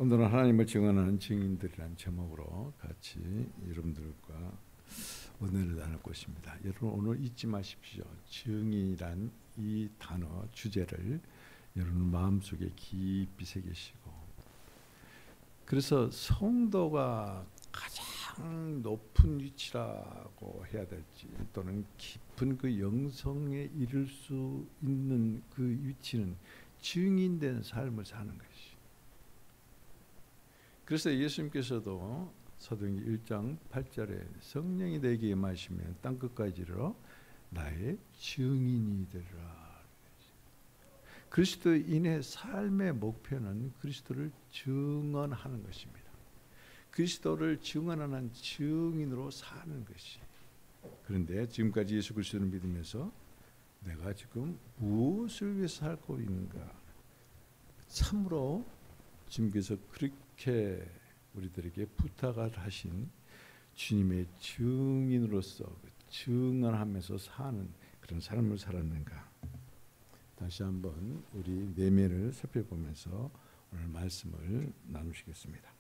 오늘은 하나님을 증언하는 증인들이라는 제목으로 같이 여러분들과 은혜를 나눌 것입니다. 여러분 오늘 잊지 마십시오. 증인이란 이 단어 주제를 여러분 마음속에 깊이 새기시고, 그래서 성도가 가장 높은 위치라고 해야 될지 또는 깊은 그 영성에 이를 수 있는 그 위치는 증인된 삶을 사는 것이. 그래서 예수님께서도 사도행전 1장 8절에 성령이 내게 임하시면 땅끝까지 이르러 나의 증인이 되리라. 그리스도인의 삶의 목표는 그리스도를 증언하는 것입니다. 그리스도를 증언하는 증인으로 사는 것이. 그런데 지금까지 예수 그리스도를 믿으면서 내가 지금 무엇을 위해서 살고 있는가? 참으로 주님께서 그렇게 우리들에게 부탁을 하신 주님의 증인으로서 증언하면서 사는 그런 삶을 살았는가? 다시 한번 우리 내면을 살펴보면서 오늘 말씀을 나누시겠습니다.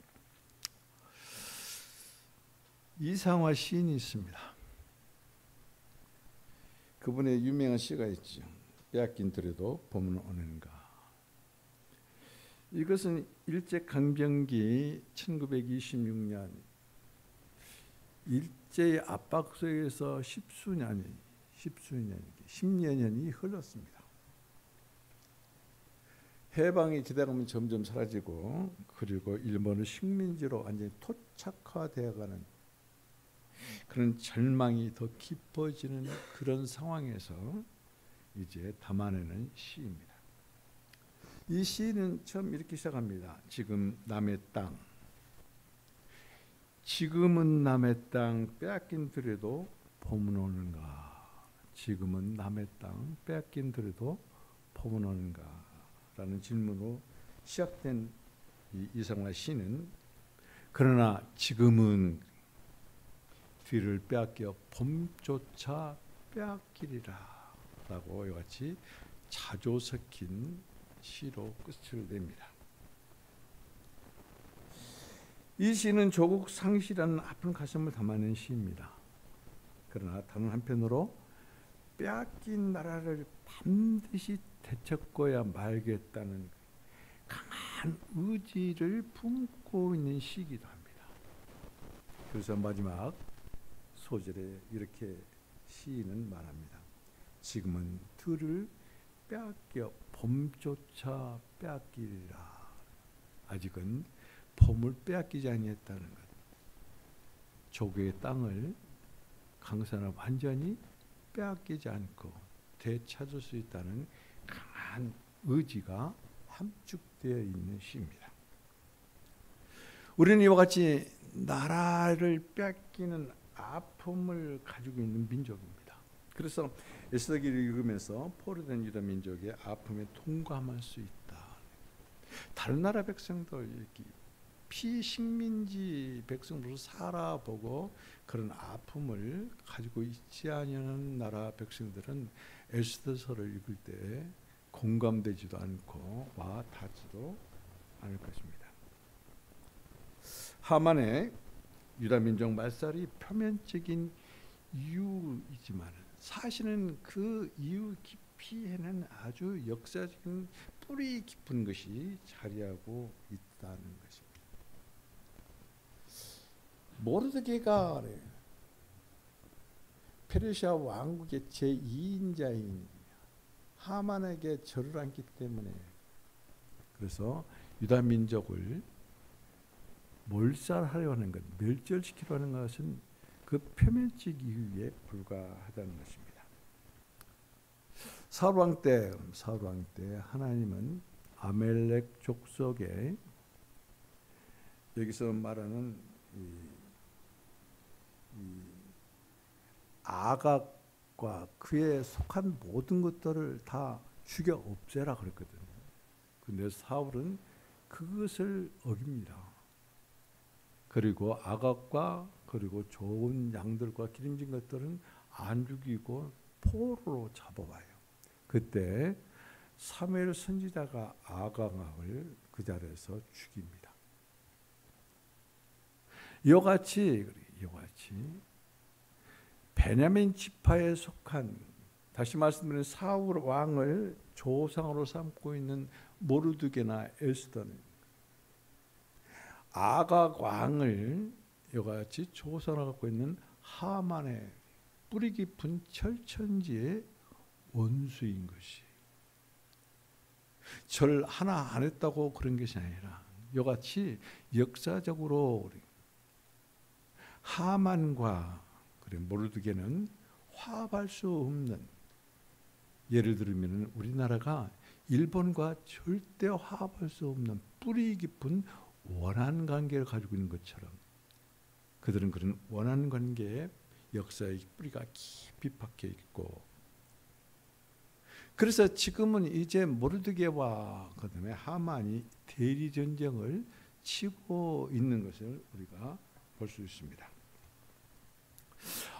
이상화 시인이 있습니다. 그분의 유명한 시가 있죠. 빼앗긴 들에도 봄은 오는가. 이것은 일제강점기 1926년 일제의 압박 속에서 10년이 흘렀습니다. 해방이 기다리면 점점 사라지고, 그리고 일본은 식민지로 완전히 토착화되어가는 그런 절망이 더 깊어지는 그런 상황에서 이제 담아내는 시입니다. 이 시는 처음 이렇게 시작합니다. 지금 남의 땅, 지금은 남의 땅 빼앗긴 들에도 봄은 오는가? 지금은 남의 땅 빼앗긴 들에도 봄은 오는가? 라는 질문으로 시작된 이 이상화 시는, 그러나 지금은 뒤를 빼앗겨 봄조차 빼앗기리라 라고 이와 같이 자조 섞인 시로 끝을 냅니다. 이 시는 조국 상실하는 아픈 가슴을 담아낸 시입니다. 그러나 다른 한편으로 빼앗긴 나라를 반드시 되찾고야 말겠다는 강한 의지를 품고 있는 시이기도 합니다. 그래서 마지막 소절에 이렇게 시인은 말합니다. 지금은 들을 빼앗겨 봄조차 빼앗기리라. 아직은 봄을 빼앗기지 아니했다는 것. 조국의 땅을 강산을 완전히 빼앗기지 않고 되찾을 수 있다는 강한 의지가 함축되어 있는 시입니다. 우리는 이와 같이 나라를 빼앗기는 아픔을 가지고 있는 민족입니다. 그래서 에스더기를 읽으면서 포로된 유다 민족의 아픔에 동감할 수 있다. 다른 나라 백성들, 피식민지 백성으로서 살아보고 그런 아픔을 가지고 있지 않은 나라 백성들은 에스더서를 읽을 때 공감되지도 않고 와 닿지도 않을 것입니다. 하만의 유다 민족 말살이 표면적인 이유이지만 사실은 그 이유 깊이에는 아주 역사적인 뿌리 깊은 것이 자리하고 있다는 것입니다. 모르드게가 페르시아 왕국의 제2인자인 하만에게 절을 안기 때문에, 그래서 유다 민족을 몰살하려 하는 것, 멸절시키려 하는 것은 그 표면적 이유에 불과하다는 것입니다. 사울 왕 때 하나님은 아멜렉 족속에, 여기서 말하는 이 아각과 그에 속한 모든 것들을 다 죽여 없애라 그랬거든요. 근데 사울은 그것을 어깁니다. 그리고 아각과 그리고 좋은 양들과 기름진 것들은 안 죽이고 포로로 잡아와요. 그때 사무엘 선지자가 아각을 그 자리에서 죽입니다. 이와 같이 베냐민 지파에 속한, 다시 말씀드리면 사울 왕을 조상으로 삼고 있는 모르드게나 에스더는 아각 왕을 이와 같이 조상으로 갖고 있는 하만의 뿌리 깊은 철천지의 원수인 것이, 절 하나 안 했다고 그런 것이 아니라 이와 같이 역사적으로 하만과 모르드게는 화합할 수 없는, 예를 들면 우리나라가 일본과 절대 화합할 수 없는 뿌리 깊은 원한 관계를 가지고 있는 것처럼 그들은 그런 원한 관계에 역사의 뿌리가 깊이 박혀 있고, 그래서 지금은 이제 모르드게와 그다음에 하만이 대리 전쟁을 치고 있는 것을 우리가 볼 수 있습니다.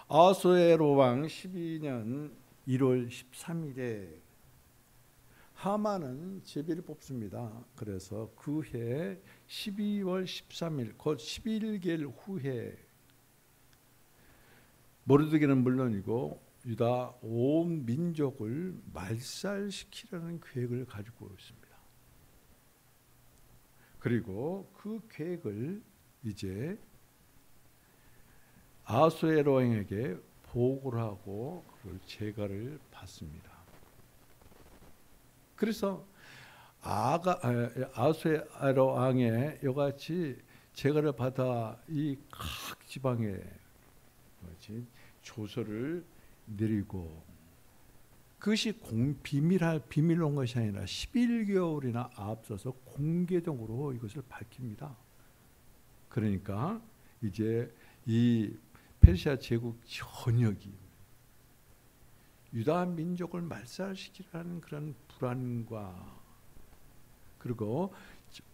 아하수에로 왕 12년 1월 13일에 하만은 제비를 뽑습니다. 그래서 그 해 12월 13일, 곧 11개월 후에 모르드게는 물론이고 유다 온 민족을 말살시키려는 계획을 가지고 있습니다. 그리고 그 계획을 이제 아하수에로 왕에게 보고를 하고 그걸 재가를 받습니다. 그래서 아하수에로 왕의 이같이 재가를 받아 이 각 지방에 조서를 내리고, 그것이 비밀로 온 것이 아니라 11개월이나 앞서서 공개적으로 이것을 밝힙니다. 그러니까 이제 이 페르시아 제국 전역이 유다 민족을 말살시키라는 그런 불안과 그리고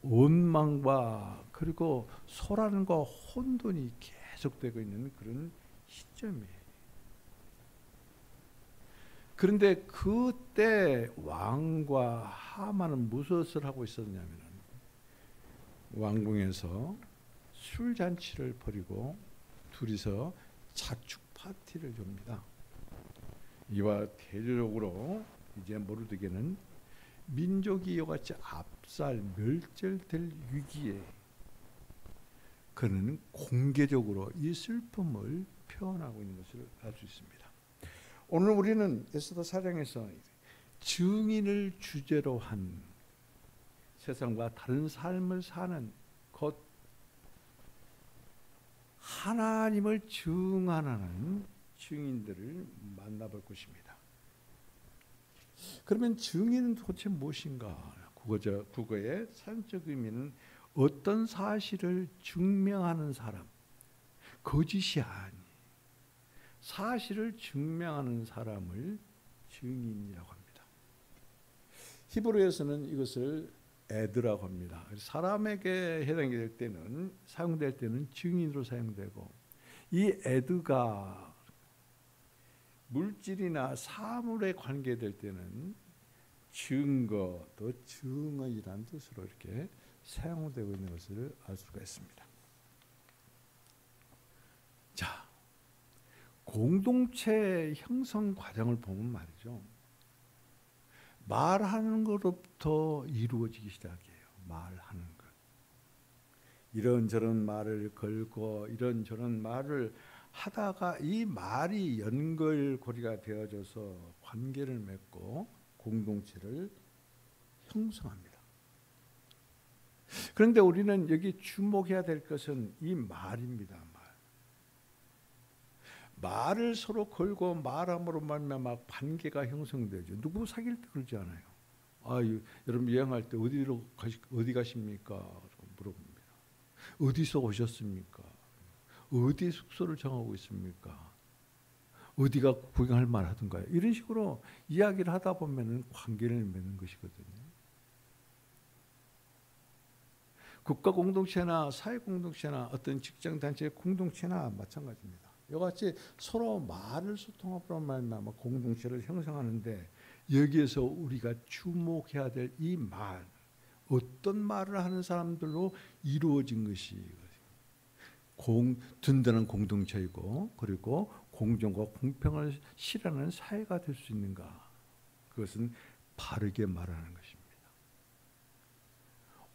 원망과 그리고 소란과 혼돈이 계속되고 있는 그런 시점이에요. 그런데 그때 왕과 하만은 무엇을 하고 있었냐면 왕궁에서 술잔치를 벌이고 둘이서 자축 파티를 줍니다. 이와 대조적으로 이제 모르드게는 민족이 이와 같이 압살 멸절될 위기에 그는 공개적으로 이 슬픔을 표현하고 있는 것을 알 수 있습니다. 오늘 우리는 에스더 4장에서 증인을 주제로 한 세상과 다른 삶을 사는, 곧 하나님을 증언하는 증인들을 만나볼 것입니다. 그러면 증인은 도대체 무엇인가? 국어의 사용적 의미는 어떤 사실을 증명하는 사람, 거짓이 아닌 사실을 증명하는 사람을 증인이라고 합니다. 히브리어에서는 이것을 에드라고 합니다. 사람에게 해당이 될 때는, 사용될 때는 증인으로 사용되고, 이 에드가 물질이나 사물에 관계될 때는 증거, 또 증언이라는 뜻으로 이렇게 사용되고 있는 것을 알 수가 있습니다. 자, 공동체 형성 과정을 보면 말이죠, 말하는 것부터 이루어지기 시작해요. 말하는 것. 이런저런 말을 걸고 이런저런 말을 하다가 이 말이 연결고리가 되어져서 관계를 맺고 공동체를 형성합니다. 그런데 우리는 여기 주목해야 될 것은 이 말입니다. 말을 서로 걸고 말함으로 말미암아 관계가 형성되죠. 누구 사귈 때 그러지 않아요. 여러분 여행할 때 어디 가십니까? 물어봅니다. 어디서 오셨습니까? 어디 숙소를 정하고 있습니까? 어디가 구경할 만하던가요? 이런 식으로 이야기를 하다 보면은 관계를 맺는 것이거든요. 국가 공동체나 사회 공동체나 어떤 직장 단체 공동체나 마찬가지입니다. 이같이 서로 말을 소통함으로 말미암아 공동체를 형성하는데, 여기에서 우리가 주목해야 될 이 말, 어떤 말을 하는 사람들로 이루어진 것이 든든한 공동체이고 그리고 공정과 공평을 실현하는 사회가 될 수 있는가? 그것은 바르게 말하는 것입니다.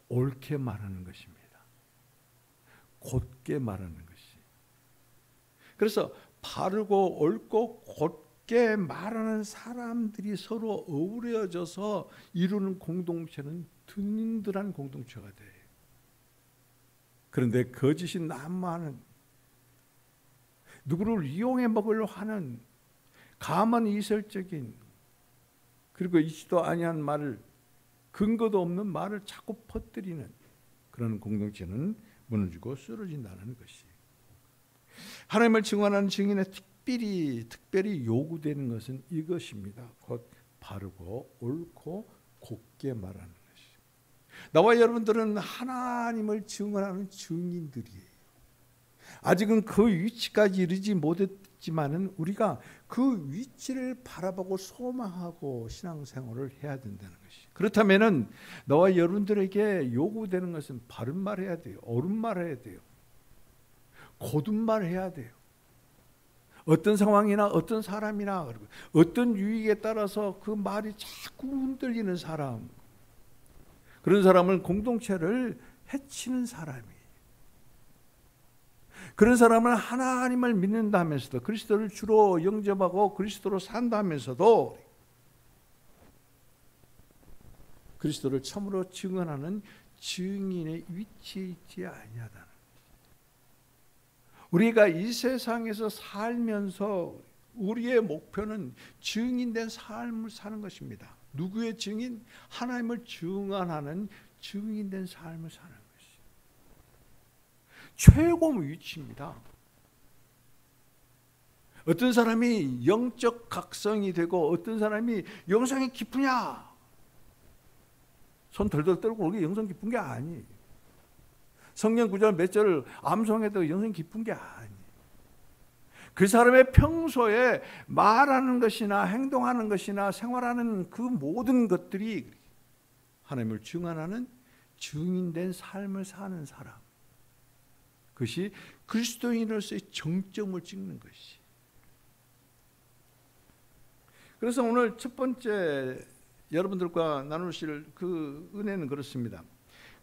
옳게 말하는 것입니다. 곧게 말하는 것이. 그래서 바르고 옳고 곧게 말하는 사람들이 서로 어우러져서 이루는 공동체는 든든한 공동체가 돼요. 그런데 거짓이 난무하는, 누구를 이용해 먹으려 하는 가만 이설적인, 그리고 있지도 아니한 말을, 근거도 없는 말을 자꾸 퍼뜨리는 그런 공동체는 무너지고 쓰러진다는 것이. 하나님을 증언하는 증인의 특별히 요구되는 것은 이것입니다. 곧 바르고 옳고 곧게 말하는 것이. 나와 여러분들은 하나님을 증언하는 증인들이에요. 아직은 그 위치까지 이르지 못했지만은 우리가 그 위치를 바라보고 소망하고 신앙생활을 해야 된다는 것이. 그렇다면은 나와 여러분들에게 요구되는 것은 바른 말 해야 돼요. 옳은 말 해야 돼요. 곧은 말 해야 돼요. 어떤 상황이나 어떤 사람이나 어떤 유익에 따라서 그 말이 자꾸 흔들리는 사람, 그런 사람은 공동체를 해치는 사람이에요. 그런 사람은 하나님을 믿는다면서도, 그리스도를 주로 영접하고 그리스도로 산다면서도 그리스도를 참으로 증언하는 증인의 위치에 있지 아니하다는. 우리가 이 세상에서 살면서 우리의 목표는 증인된 삶을 사는 것입니다. 누구의 증인? 하나님을 증언하는 증인된 삶을 사는 것이 최고 위치입니다. 어떤 사람이 영적 각성이 되고 어떤 사람이 영성이 깊으냐? 손 덜덜 떨고 그게 영성 깊은 게 아니에요. 성경 구절 몇 절을 암송해도 영성 깊은 게 아니에요. 그 사람의 평소에 말하는 것이나 행동하는 것이나 생활하는 그 모든 것들이 하나님을 증언하는 증인된 삶을 사는 사람, 그것이 그리스도인으로서의 정점을 찍는 것이. 그래서 오늘 첫 번째 여러분들과 나누실 그 은혜는 그렇습니다.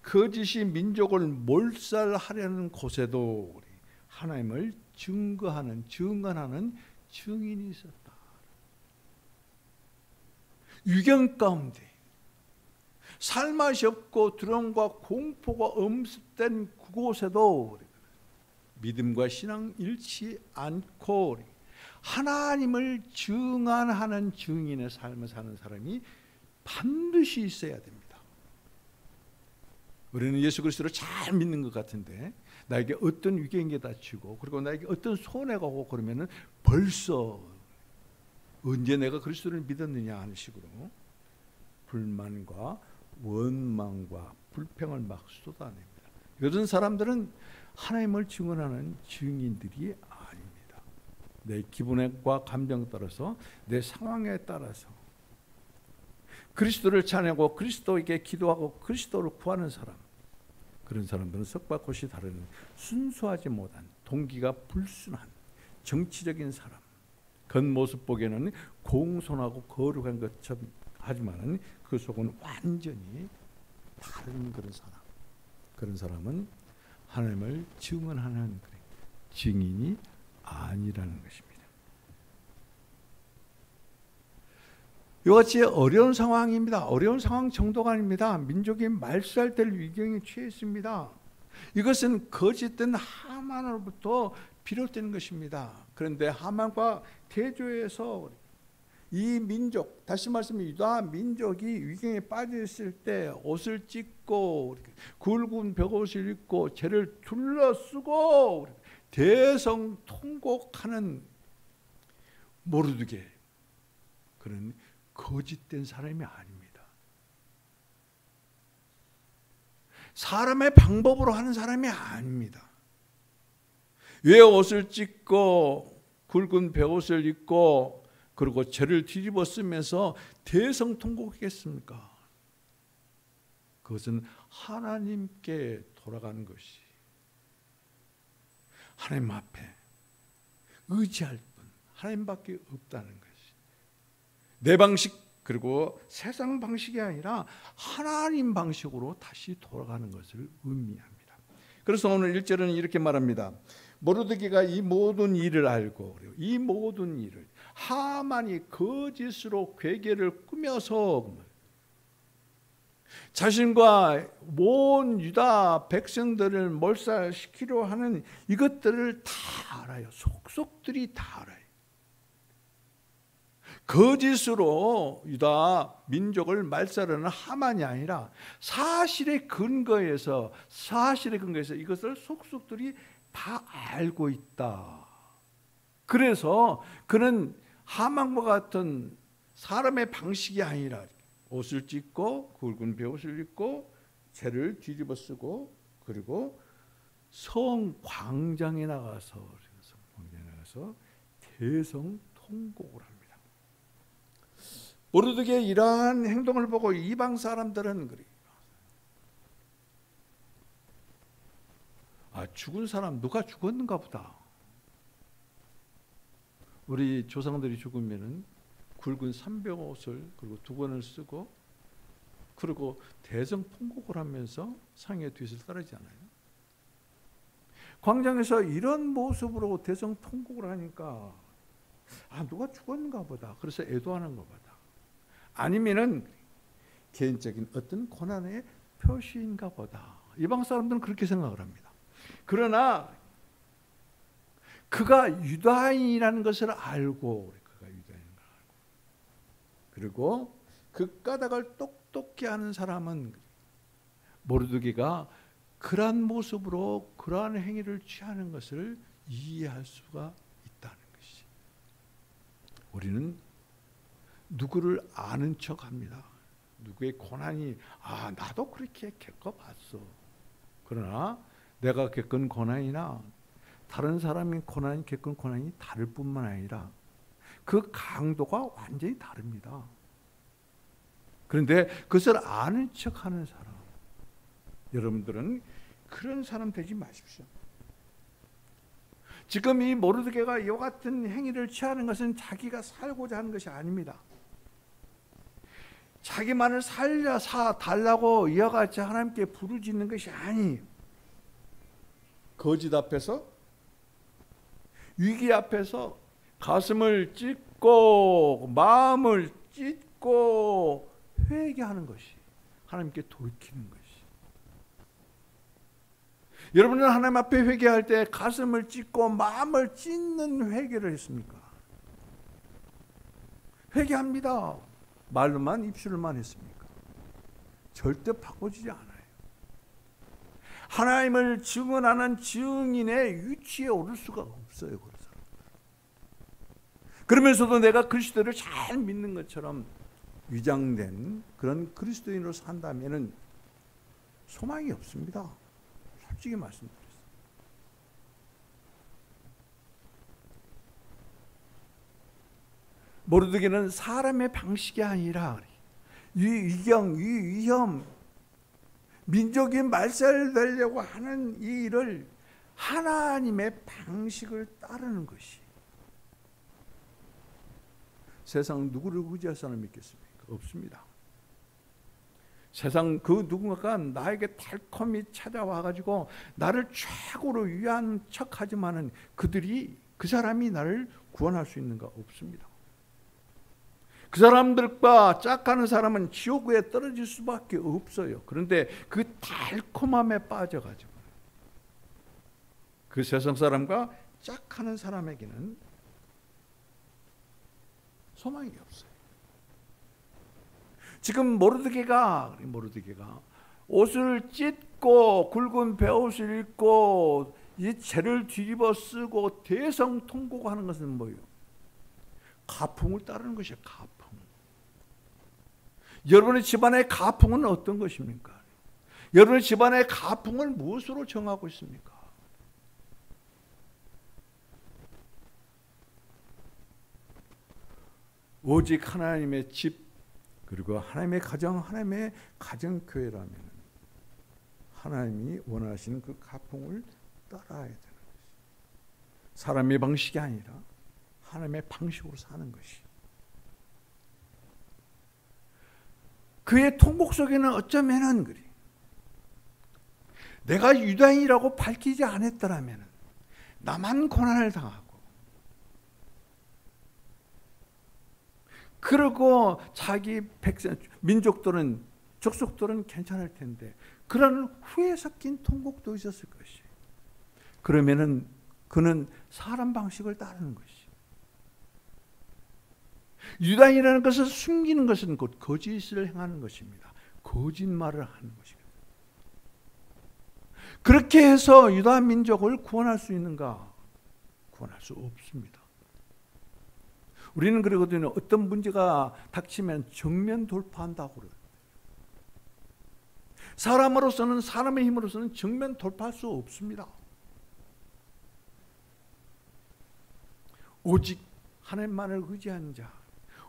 거짓이 민족을 몰살하려는 곳에도 하나님을 증언하는 증인이 있었다. 위경 가운데 살맛이 없고 두려움과 공포가 엄습된 그곳에도 믿음과 신앙 잃지 않고 하나님을 증언하는 증인의 삶을 사는 사람이 반드시 있어야 됩니다. 우리는 예수 그리스도를 잘 믿는 것 같은데 나에게 어떤 위경이 닥치고 그리고 나에게 어떤 손해가 오고 그러면은 벌써 언제 내가 그리스도를 믿었느냐 하는 식으로 불만과 원망과 불평을 막 쏟아냅니다. 이런 사람들은 하나님을 증언하는 증인들이 아닙니다. 내 기분과 감정에 따라서, 내 상황에 따라서 그리스도를 찬양하고 그리스도에게 기도하고 그리스도를 구하는 사람, 그런 사람들은 석과 꽃이 다른 순수하지 못한, 동기가 불순한 정치적인 사람, 겉모습 보기에는 공손하고 거룩한 것처럼 하지만 그 속은 완전히 다른 그런 사람, 그런 사람은 하나님을 증언하는 증인이 아니라는 것입니다. 이같이 어려운 상황입니다. 어려운 상황 정도가 아닙니다. 민족이 말살될 위경에 처했습니다. 이것은 거짓된 하만으로부터 비롯되는 것입니다. 그런데 하만과 대조해서 이 민족, 다시 말씀해 유다 민족이 위경에 빠져 있을 때 옷을 찢고 굵은 벽옷을 입고 죄를 둘러쓰고 대성통곡하는 모르드게, 그런 거짓된 사람이 아닙니다. 사람의 방법으로 하는 사람이 아닙니다. 왜 옷을 찢고 굵은 벽옷을 입고 그리고 죄를 뒤집어 쓰면서 대성통곡했겠습니까? 그것은 하나님께 돌아가는 것이, 하나님 앞에 의지할 분 하나님밖에 없다는 것이 내 방식 그리고 세상 방식이 아니라 하나님 방식으로 다시 돌아가는 것을 의미합니다. 그래서 오늘 1절은 이렇게 말합니다. 모르드게가 이 모든 일을 알고 이 모든 일을 하만이 거짓으로 괴계를 꾸며서 자신과 온 유다 백성들을 몰살시키려 하는 이것들을 다 알아요. 속속들이 다 알아요. 거짓으로 유다 민족을 말살하는 하만이 아니라 사실의 근거에서 이것을 속속들이 다 알고 있다. 그래서 그는 하만과 같은 사람의 방식이 아니라 옷을 찢고 굵은 베옷을 입고 재를 뒤집어 쓰고 그리고 성 광장에 나가서 대성통곡을 합니다. 모르드게의 이러한 행동을 보고 이방 사람들은 그래요. 죽은 사람 누가 죽었는가 보다. 우리 조상들이 죽으면은 굵은 삼병옷을 그리고 두 번을 쓰고 그리고 대성통곡을 하면서 상의 뒤를 따르잖아요. 광장에서 이런 모습으로 대성통곡을 하니까 누가 죽었는가 보다. 그래서 애도하는가 보다. 아니면은 개인적인 어떤 고난의 표시인가 보다. 이방 사람들은 그렇게 생각을 합니다. 그러나 그가 유다인이라는 것을 알고 그리고 그 까닭을 똑똑히 아는 사람은 모르드게가 그러한 모습으로 그러한 행위를 취하는 것을 이해할 수가 있다는 것이. 우리는 누구를 아는 척합니다. 누구의 고난이 나도 그렇게 겪어봤어. 그러나 내가 겪은 고난이나 다른 사람이 겪은 고난이 다를 뿐만 아니라 그 강도가 완전히 다릅니다. 그런데 그것을 아는 척하는 사람, 여러분들은 그런 사람 되지 마십시오. 지금 이 모르드게가 이와 같은 행위를 취하는 것은 자기가 살고자 하는 것이 아닙니다. 자기만을 달라고 이와 같이 하나님께 부르짖는 것이 아니에요. 거짓 앞에서, 위기 앞에서 가슴을 찢고 마음을 찢고 회개하는 것이 하나님께 돌이키는 것이. 여러분은 하나님 앞에 회개할 때 가슴을 찢고 마음을 찢는 회개를 했습니까? 회개합니다. 말로만 입술로만 했습니까? 절대 바꿔지지 않아요. 하나님을 증언하는 증인의 위치에 오를 수가 없어요. 그러면서도 내가 그리스도를 잘 믿는 것처럼 위장된 그런 그리스도인으로 산다면은 소망이 없습니다. 솔직히 말씀드렸어요. 모르드게는 사람의 방식이 아니라 위험, 민족이 말살되려고 하는 이 일을 하나님의 방식을 따르는 것이. 세상 누구를 의지할 사람이 있겠습니까? 없습니다. 세상 그 누군가가 나에게 달콤히 찾아와 가지고 나를 최고로 위한 척하지만은 그 사람이 나를 구원할 수 있는가? 없습니다. 그 사람들과 짝하는 사람은 지옥에 떨어질 수밖에 없어요. 그런데 그 달콤함에 빠져가지고 그 세상 사람과 짝하는 사람에게는 소망이 없어요. 지금 모르드게가 옷을 찢고 굵은 베옷을 입고 이 재를 뒤집어 쓰고 대성통곡하는 것은 뭐예요? 가풍을 따르는 것이에요. 가풍. 여러분의 집안의 가풍은 어떤 것입니까? 여러분의 집안의 가풍을 무엇으로 정하고 있습니까? 오직 하나님의 집 그리고 하나님의 가정, 하나님의 가정교회라면 하나님이 원하시는 그 가풍을 따라야 되는 것입니다. 사람의 방식이 아니라 하나님의 방식으로 사는 것이. 그의 통곡 속에는 어쩌면은 그리 내가 유다인이라고 밝히지 않았더라면 나만 고난을 당하고, 그리고 자기 백성, 민족들은, 족속들은 괜찮을 텐데 그런 후회 섞인 통곡도 있었을 것이. 그러면은 그는 사람 방식을 따르는 것이. 유다인이라는 것을 숨기는 것은 곧 거짓을 행하는 것입니다. 거짓말을 하는 것입니다. 그렇게 해서 유다 민족을 구원할 수 있는가? 구원할 수 없습니다. 우리는 그러거든요. 어떤 문제가 닥치면 정면 돌파한다고 그래요. 사람으로서는, 사람의 힘으로서는 정면 돌파할 수 없습니다. 오직 하나님만을 의지하는 자,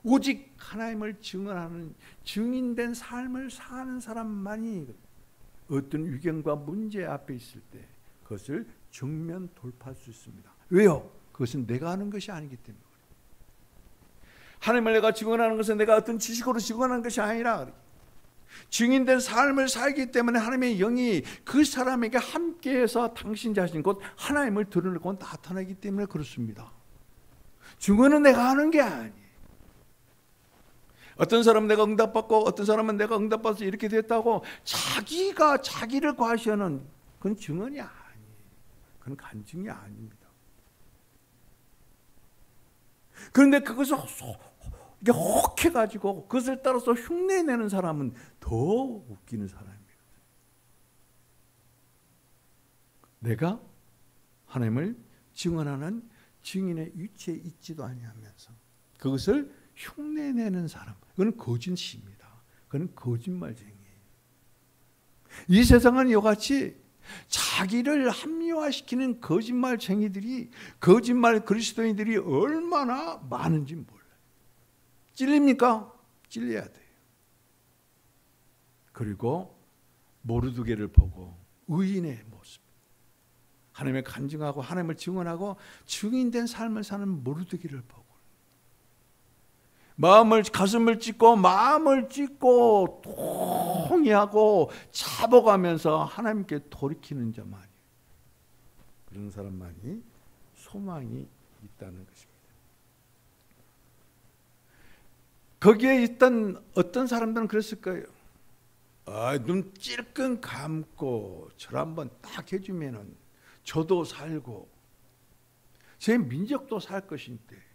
오직 하나님을 증언하는 증인된 삶을 사는 사람만이 어떤 위경과 문제 앞에 있을 때 그것을 정면 돌파할 수 있습니다. 왜요? 그것은 내가 하는 것이 아니기 때문에. 하나님을 내가 증언하는 것은 내가 어떤 지식으로 증언하는 것이 아니라 증인된 삶을 살기 때문에 하나님의 영이 그 사람에게 함께해서 당신 자신 곧 하나님을 드러내고 나타나기 때문에 그렇습니다. 증언은 내가 하는 게 아니에요. 어떤 사람은 내가 응답받고 어떤 사람은 내가 응답받아서 이렇게 됐다고 자기가 자기를 과시하는 그건 증언이 아니에요. 그건 간증이 아닙니다. 그런데 그것을 이게 혹해가지고 그것을 따라서 흉내내는 사람은 더 웃기는 사람입니다. 내가 하나님을 증언하는 증인의 위치에 있지도 아니하면서 그것을 흉내내는 사람, 그건 거짓입니다. 그건 거짓말쟁이에요. 이 세상은 이같이 자기를 합리화시키는 거짓말쟁이들이, 거짓말 그리스도인들이 얼마나 많은지 몰라요. 찔립니까? 찔려야 돼요. 그리고 모르드게를 보고 의인의 모습, 하나님을 간증하고 하나님을 증언하고 증인된 삶을 사는 모르드게를 보고 가슴을 찢고 마음을 찢고 통회하고 잡아가면서 하나님께 돌이키는 자만이, 그런 사람만이 소망이 있다는 것입니다. 거기에 있던 어떤 사람들은 그랬을 거예요. 눈 찔끔 감고 절 한번 딱 해주면은 저도 살고 제 민족도 살 것인데,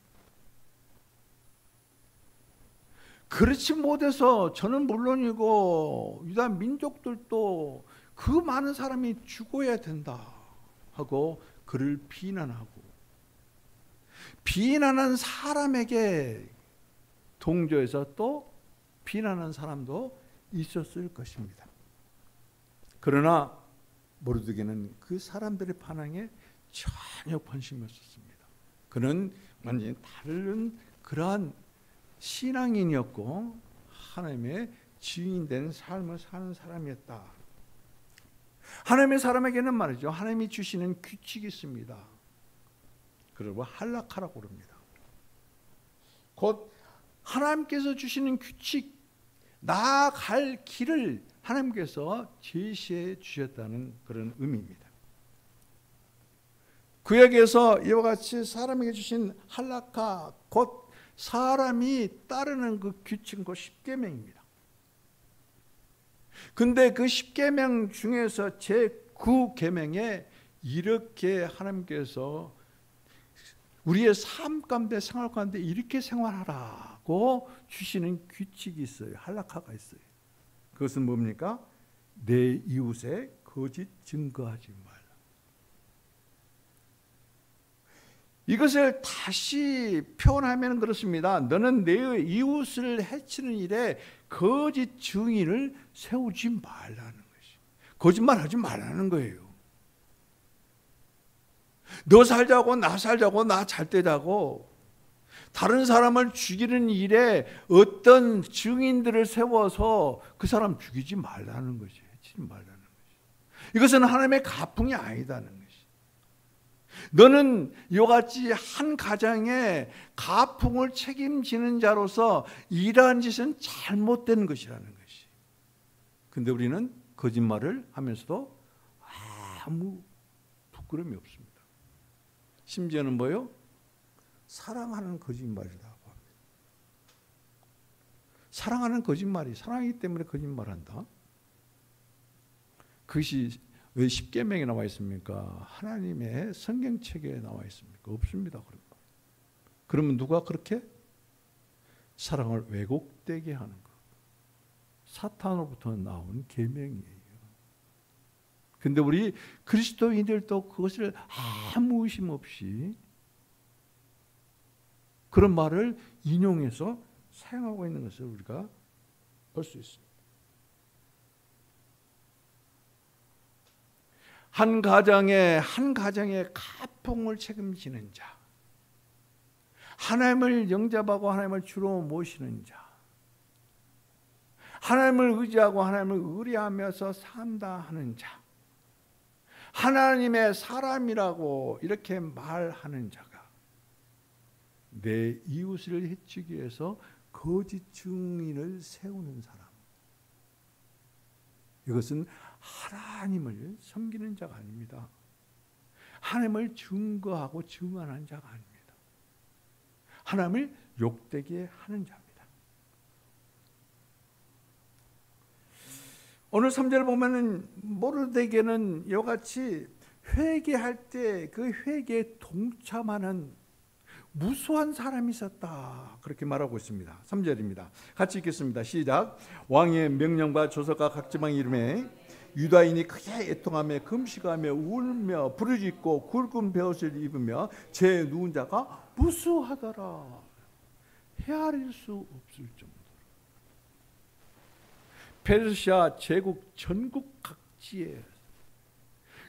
그렇지 못해서 저는 물론이고 유다 민족들도 그 많은 사람이 죽어야 된다 하고 그를 비난하고, 비난한 사람에게 동조해서 또 비난한 사람도 있었을 것입니다. 그러나 모르드게는 그 사람들의 반항에 전혀 관심이 없었습니다. 그는 완전히 다른 그러한 신앙인이었고 하나님의 증인된 삶을 사는 사람이었다. 하나님의 사람에게는 말이죠, 하나님이 주시는 규칙이 있습니다. 그리고 할라카라고 그럽니다. 곧 하나님께서 주시는 규칙, 나아갈 길을 하나님께서 제시해 주셨다는 그런 의미입니다. 구약에서 이와 같이 사람에게 주신 할라카, 곧 사람이 따르는 그 규칙은 그 십계명입니다. 근데 그 십계명 중에서 제9계명에 이렇게 하나님께서 우리의 삶 가운데, 생활 가운데 이렇게 생활하라고 주시는 규칙이 있어요. 할라카가 있어요. 그것은 뭡니까? 내 이웃에 거짓 증거하지 말라. 이것을 다시 표현하면 그렇습니다. 너는 내 이웃을 해치는 일에 거짓 증인을 세우지 말라는 것이, 거짓말하지 말라는 거예요. 너 살자고 나 살자고 나 잘 되자고 다른 사람을 죽이는 일에 어떤 증인들을 세워서 그 사람 죽이지 말라는 것이, 해치지 말라는 것이, 이것은 하나님의 가풍이 아니다는 것이. 너는 이와 같이 한 가정의 가풍을 책임지는 자로서 이러한 짓은 잘못된 것이라는 것이. 근데 우리는 거짓말을 하면서도 아무 부끄러움이 없습니다. 심지어는 뭐요? 사랑하는 거짓말이라고 합니다. 사랑하는 거짓말이, 사랑이기 때문에 거짓말한다. 그것이 왜 십계명에 나와 있습니까? 하나님의 성경책에 나와 있습니까? 없습니다. 그러면 누가 그렇게 사랑을 왜곡되게 하는 것? 사탄으로부터 나온 계명이에요. 근데 우리 그리스도인들도 그것을 아무 의심 없이 그런 말을 인용해서 사용하고 있는 것을 우리가 볼 수 있습니다. 한 가정의 가풍을 책임지는 자, 하나님을 영접하고 하나님을 주로 모시는 자, 하나님을 의지하고 하나님을 의뢰하면서 산다 하는 자, 하나님의 사람이라고 이렇게 말하는 자가 내 이웃을 해치기 위해서 거짓 증인을 세우는 사람, 이것은 하나님을 섬기는 자가 아닙니다. 하나님을 증거하고 증언하는 자가 아닙니다. 하나님을 욕되게 하는 자입니다. 오늘 3절을 보면은 모르드게는 이와 같이 회개할 때 그 회개에 동참하는 무수한 사람이 있었다, 그렇게 말하고 있습니다. 3절입니다. 같이 읽겠습니다. 시작. 왕의 명령과 조서가 각 지방에 이르매 유다인이 크게 애통하며 금식하며 울며 부르짖고 굵은 베옷을 입으며 제 누운 자가 무수하더라. 헤아릴 수 없을 정도로 페르시아 제국 전국 각지에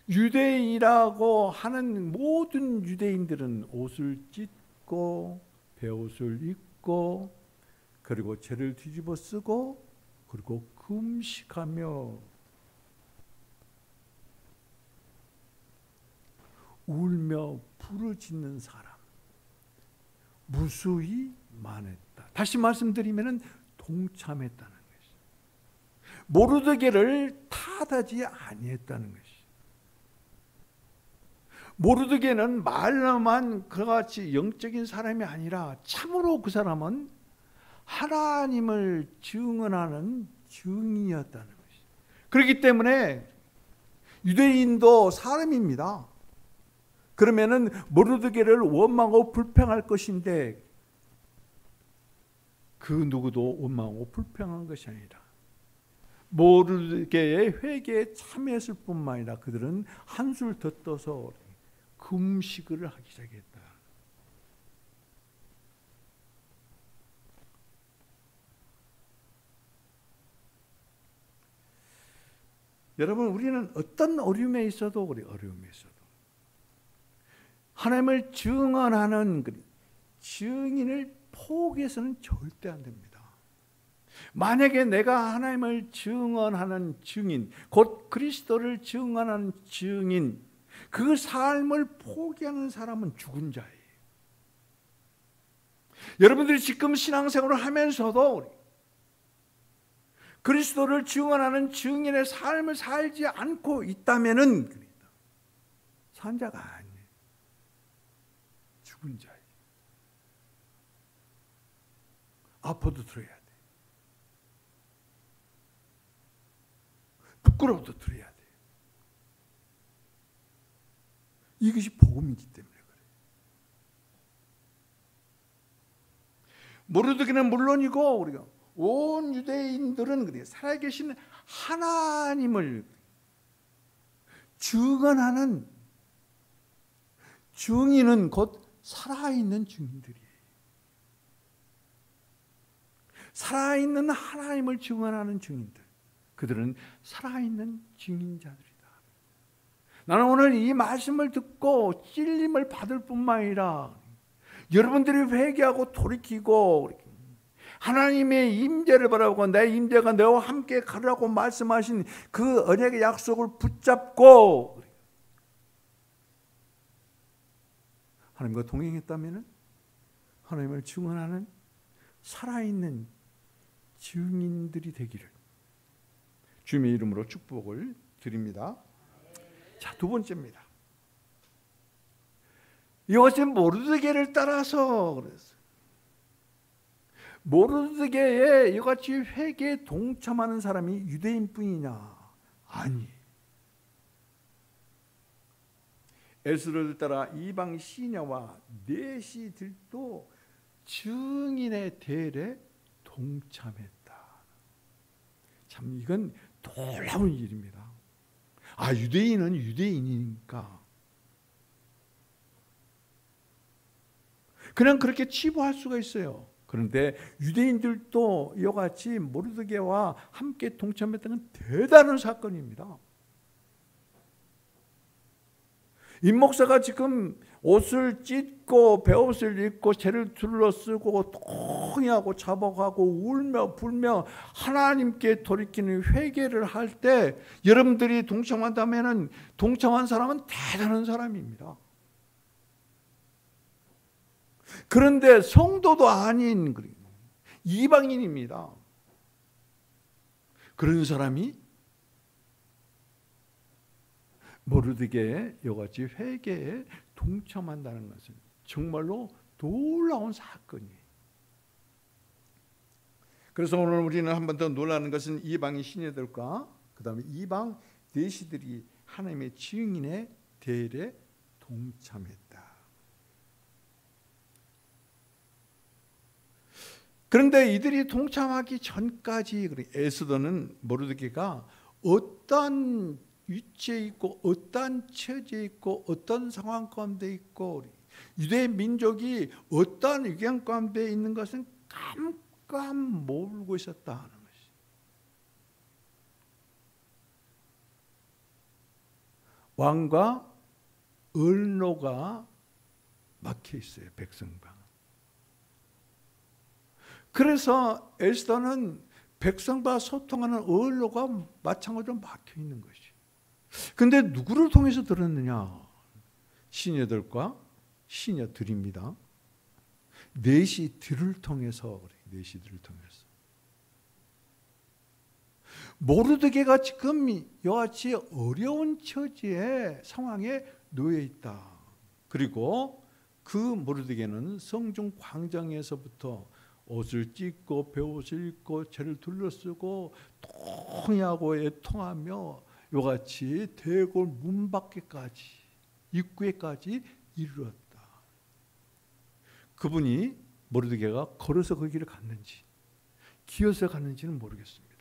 유대인이라고 하는 모든 유대인들은 옷을 찢고 베옷을 입고 그리고 죄를 뒤집어 쓰고 그리고 금식하며 울며 부르짖는 사람 무수히 많았다. 다시 말씀드리면 동참했다는 것이, 모르드게를 탓하지 아니했다는 것이. 모르드게는 말로만 그와 같이 영적인 사람이 아니라 참으로 그 사람은 하나님을 증언하는 증인이었다는 것이. 그렇기 때문에 유대인도 사람입니다. 그러면은 모르드게를 원망하고 불평할 것인데 그 누구도 원망하고 불평한 것이 아니라 모르드게의 회개에 참여했을 뿐만 아니라 그들은 한술 더 떠서 금식을 하기 시작했다. 여러분, 우리는 어떤 어려움에 있어도 우리 어려움에 있어도 하나님을 증언하는 증인을 포기해서는 절대 안 됩니다. 만약에 내가 하나님을 증언하는 증인, 곧 그리스도를 증언하는 증인, 그 삶을 포기하는 사람은 죽은 자예요. 여러분들이 지금 신앙생활을 하면서도 그리스도를 증언하는 증인의 삶을 살지 않고 있다면은 산 자가 아니에요. 죽은 자예요. 아파도 들어야 돼. 부끄러워도 들어야 돼. 이것이 복음이기 때문에 그래요. 모르드게는 물론이고 우리가 온 유대인들은 그래요. 살아계신 하나님을 증언하는 증인은 곧 살아있는 증인들이에요. 살아있는 하나님을 증언하는 증인들, 그들은 살아있는 증인자들이다. 나는 오늘 이 말씀을 듣고 찔림을 받을 뿐만 아니라 여러분들이 회개하고 돌이키고 하나님의 임재를 바라보고 내 임재가 너와 함께 가라고 말씀하신 그 언약의 약속을 붙잡고 하나님과 동행했다면 하나님을 증언하는 살아있는 증인들이 되기를 주님의 이름으로 축복을 드립니다. 자, 두 번째입니다. 이것은 모르드게를 따라서 그랬어요. 모르드게에 이같이 회개에 동참하는 사람이 유대인뿐이냐? 아니. 에스더를 따라 이방 시녀와 내시들도 증인의 대례에 동참했다. 참 이건 놀라운 일입니다. 유대인은 유대인이니까 그냥 그렇게 치부할 수가 있어요. 그런데 유대인들도 이와 같이 모르드게와 함께 동참했다는 건 대단한 사건입니다. 임 목사가 지금 옷을 찢고 베옷을 입고 죄를 둘러쓰고 통회하고 자복하고 울며 불며 하나님께 돌이키는 회개를 할 때 여러분들이 동참한다면 동참한 사람은 대단한 사람입니다. 그런데 성도도 아닌 이방인입니다. 그런 사람이 모르드게의 이같이 회개에 동참한다는 것은 정말로 놀라운 사건이에요. 그래서 오늘 우리는 한 번 더 놀라는 것은 이방인 시녀들과 그 다음에 이방 내시들이 하나님의 증인의 대례에 동참했다. 그런데 이들이 동참하기 전까지 에스더는 모르드게가 어떤 위치에 있고 어떤 처지에 있고 어떤 상황 가운데 있고 유대 민족이 어떤 위경 가운데 있는 것은 깜깜 모르고 있었다 하는 것이. 왕과 언로가 막혀 있어요. 백성과. 그래서 에스더는 백성과 소통하는 언로가 마찬가지로 막혀 있는 것이. 근데 누구를 통해서 들었느냐? 시녀들과 시녀들입니다. 내시들을 통해서 그래. 내시들을 통해서. 모르드게가 지금 이같이 어려운 처지에 상황에 놓여 있다. 그리고 그 모르드게는 성중 광장에서부터 옷을 찢고 베옷을 입고 죄를 둘러쓰고 통회하고 애통하며 이같이 대궐 문 밖에까지 입구에까지 이르렀다. 그분이 모르드게가 걸어서 그 길을 갔는지 기어서 갔는지는 모르겠습니다.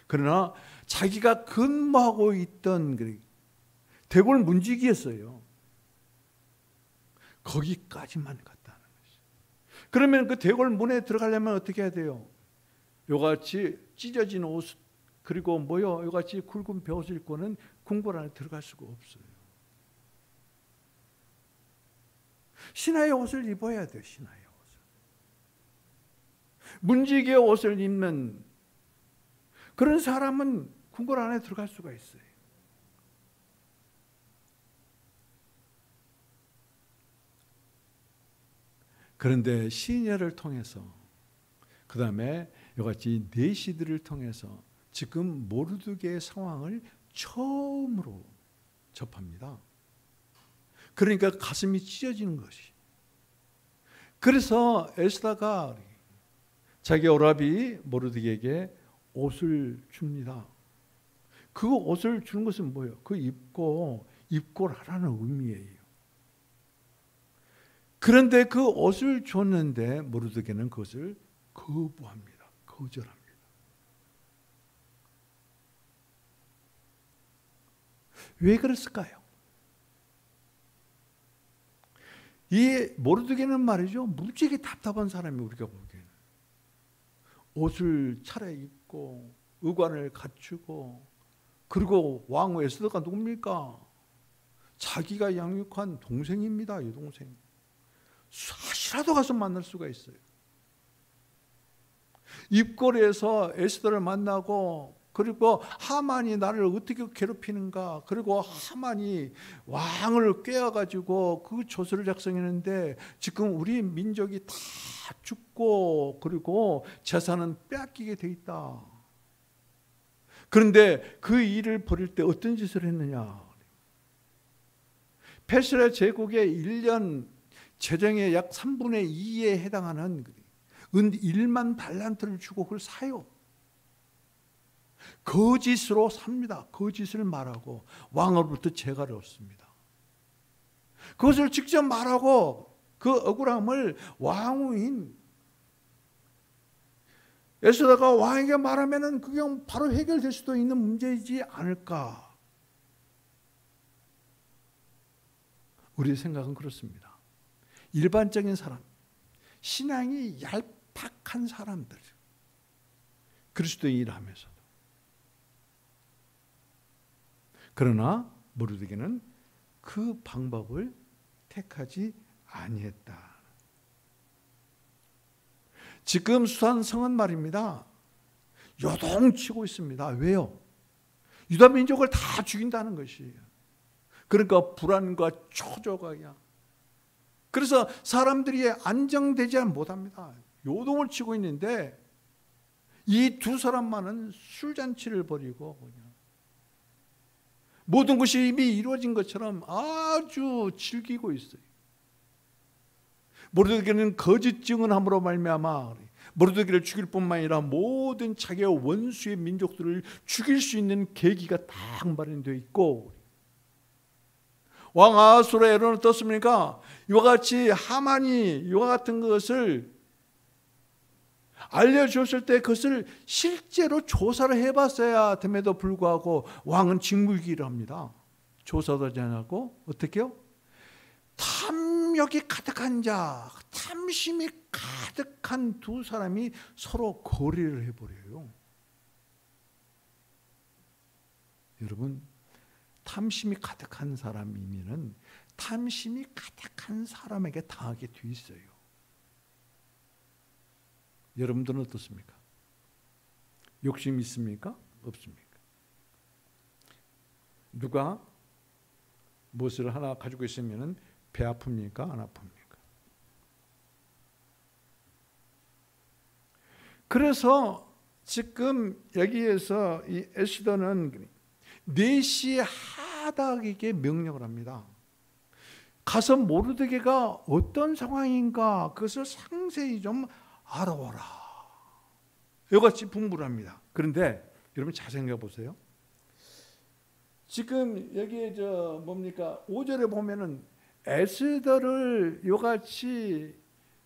그러나 자기가 근무하고 있던 대궐 문지기였어요. 거기까지만 갔다는 것이죠. 그러면 그 대궐 문에 들어가려면 어떻게 해야 돼요? 이같이 찢어진 옷 그리고 이같이 굵은 베옷을 입고는 궁궐 안에 들어갈 수가 없어요. 신하의 옷을 입어야 돼요. 신하의 옷을. 문지기의 옷을 입는 그런 사람은 궁궐 안에 들어갈 수가 있어요. 그런데 시녀를 통해서 그 다음에 이같이 내시들을 통해서 지금 모르드게의 상황을 처음으로 접합니다. 그러니까 가슴이 찢어지는 것이. 그래서 에스더가 자기 오라비 모르드게에게 옷을 줍니다. 그 옷을 주는 것은 뭐예요? 그 입고라라는 의미예요. 그런데 그 옷을 줬는데 모르드게는 그것을 거부합니다. 거절합니다. 왜 그랬을까요? 이 모르드게는 말이죠. 무지하게 답답한 사람이 우리가 보기에는. 옷을 차려입고 의관을 갖추고 그리고 왕 에스더가 누굽니까? 자기가 양육한 동생입니다. 이 동생. 사시라도 가서 만날 수가 있어요. 입거리에서 에스더를 만나고 그리고 하만이 나를 어떻게 괴롭히는가. 그리고 하만이 왕을 꿰어가지고 그 조서를 작성했는데 지금 우리 민족이 다 죽고 그리고 재산은 빼앗기게 돼 있다. 그런데 그 일을 벌일 때 어떤 짓을 했느냐. 페르시아 제국의 1년 재정의 약 3분의 2에 해당하는 은 1만 달란트를 주고 그걸 사요. 거짓으로 삽니다. 거짓을 말하고 왕으로부터 재가를 얻습니다. 그것을 직접 말하고 그 억울함을 왕후인 에스더가 왕에게 말하면은 그게 바로 해결될 수도 있는 문제이지 않을까? 우리의 생각은 그렇습니다. 일반적인 사람, 신앙이 얄팍한 사람들, 그리스도의 일을 하면서도. 그러나 모르드게는 그 방법을 택하지 아니했다. 지금 수산성은 말입니다. 요동치고 있습니다. 왜요? 유다 민족을 다 죽인다는 것이에요. 그러니까 불안과 초조가. 그래서 사람들이 안정되지 못합니다. 요동을 치고 있는데 이 두 사람만은 술잔치를 벌이고 그냥 모든 것이 이미 이루어진 것처럼 아주 즐기고 있어요. 모르드게는 거짓 증언함으로 말미암아 모르드게를 죽일 뿐만 아니라 모든 자기의 원수의 민족들을 죽일 수 있는 계기가 딱 마련되어 있고, 왕 아하수르의 애로는 어떻습니까? 이와 같이 하만이 이와 같은 것을 알려주었을 때 그것을 실제로 조사를 해봤어야 됨에도 불구하고 왕은 직무유기를 합니다. 조사도 하지 않고 어떻게 해요? 탐욕이 가득한 자, 탐심이 가득한 두 사람이 서로 거래를 해버려요. 여러분, 탐심이 가득한 사람이면은 탐심이 가득한 사람에게 당하게 돼 있어요. 여러분들은 어떻습니까? 욕심 있습니까? 없습니까? 누가 무엇을 하나 가지고 있으면은 배 아픕니까? 안 아픕니까? 그래서 지금 여기에서 이 에스더는 네시 하닥에게 명령을 합니다. 가서 모르드게가 어떤 상황인가 그것을 상세히 좀 알아보라. 이같이 분부를 합니다. 그런데 여러분 잘 생각해 보세요. 지금 여기에 뭡니까? 5절에 보면은 에스더를 이같이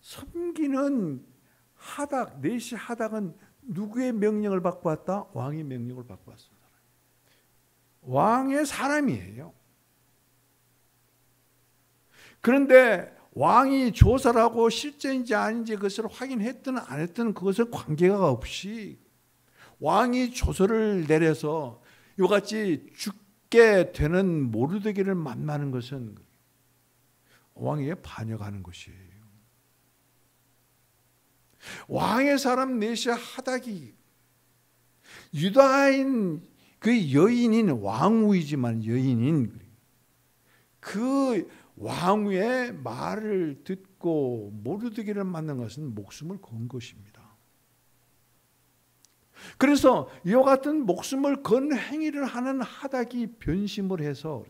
섬기는 하닥, 네시 하닥은 누구의 명령을 받고 왔다? 왕의 명령을 받고 왔습니다. 왕의 사람이에요. 그런데 왕이 조사를 하고 실제인지 아닌지 그것을 확인했든 안 했든 그것을 관계가 없이 왕이 조서를 내려서 이같이 죽게 되는 모르드게를 만나는 것은 왕에게 반역하는 것이에요. 왕의 사람 네시 하닥이 유다인 그 여인인 왕후이지만 여인인 그 왕후의 말을 듣고 모르드게를 만난 것은 목숨을 건 것입니다. 그래서 이와 같은 목숨을 건 행위를 하는 하닥이 변심을 해서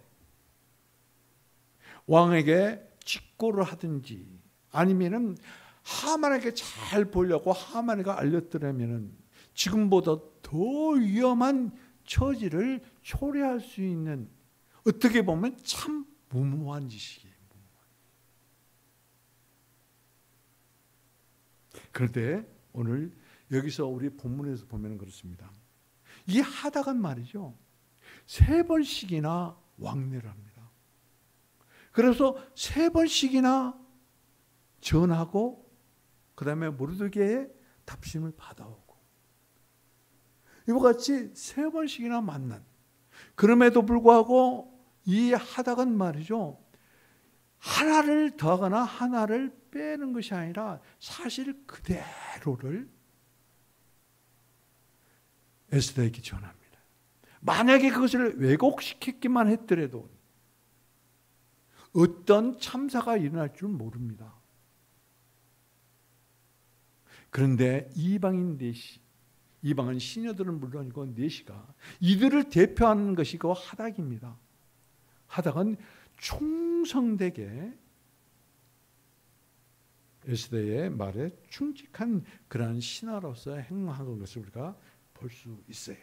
왕에게 직고를 하든지 아니면은 하만에게 잘 보려고 하만에게 알렸더라면은 지금보다 더 위험한 처지를 초래할 수 있는 어떻게 보면 참 무모한 짓이에요. 그런데 오늘 여기서 우리 본문에서 보면 그렇습니다. 이 하닥은 말이죠. 3번씩이나 왕래를 합니다. 그래서 3번씩이나 전하고 그 다음에 모르드게의 답심을 받아오고 이와 같이 3번씩이나 만난 그럼에도 불구하고 이 하닥은 말이죠. 하나를 더하거나 하나를 빼는 것이 아니라 사실 그대로를 에스더에게 전합니다. 만약에 그것을 왜곡시켰기만 했더라도 어떤 참사가 일어날 줄 모릅니다. 그런데 이방인 넷이, 이방은 시녀들은 물론이고 넷이가 이들을 대표하는 것이 그 하닥입니다. 하닥은 충성되게 에스더의 말에 충직한 그러한 신하로서 행동한 것을 우리가 볼 수 있어요.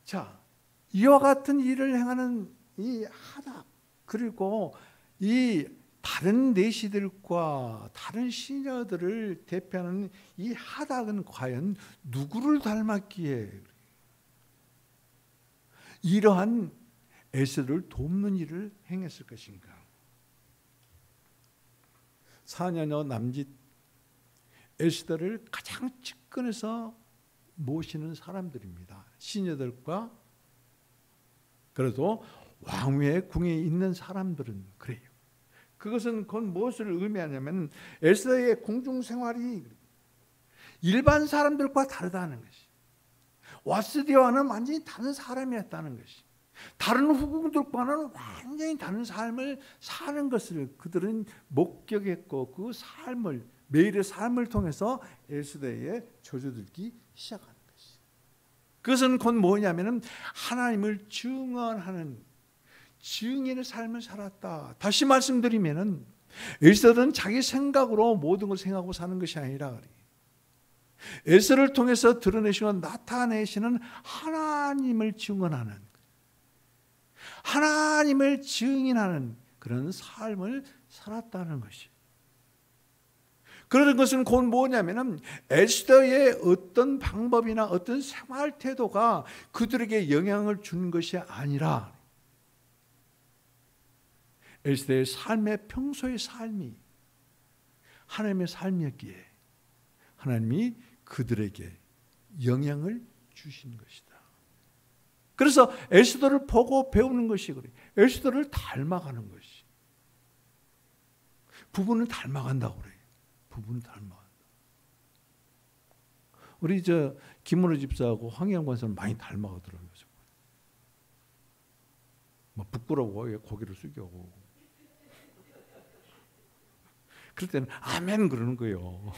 자, 이와 같은 일을 행하는 이 하닥, 그리고 이 다른 내시들과 다른 시녀들을 대표하는 이 하닥은 과연 누구를 닮았기에 이러한 에스더를 돕는 일을 행했을 것인가? 4년여 남짓 에스더를 가장 측근에서 모시는 사람들입니다. 시녀들과 그래도 왕위의 궁에 있는 사람들은 그래요. 그것은 곧 무엇을 의미하냐면 에스더의 공중생활이 일반 사람들과 다르다는 것이, 와스디와는 완전히 다른 사람이었다는 것이, 다른 후궁들과는 완전히 다른 삶을 사는 것을 그들은 목격했고 그 삶을, 매일의 삶을 통해서 에스더의 저주들기 시작하는 것이, 그것은 곧 뭐냐면 하나님을 증언하는 증인의 삶을 살았다. 다시 말씀드리면은 에스더는 자기 생각으로 모든 것을 생각하고 사는 것이 아니라 에스더를 통해서 드러내시고 나타내시는 하나님을 증언하는, 하나님을 증인하는 그런 삶을 살았다는 것이, 그런 것은 곧 뭐냐면은 에스더의 어떤 방법이나 어떤 생활 태도가 그들에게 영향을 준 것이 아니라 에스더의 삶의 평소의 삶이 하나님의 삶이었기에 하나님이 그들에게 영향을 주신 것이다. 그래서 에스더를 보고 배우는 것이 그래요. 에스더를 닮아가는 것이. 부부는 닮아간다고 그래요. 부부는 닮아간다. 우리 김문호 집사하고 황희영 권사는 많이 닮아가더라고요. 막 부끄러워 고개를 숙이고. 그럴 때는 아멘 그러는 거예요.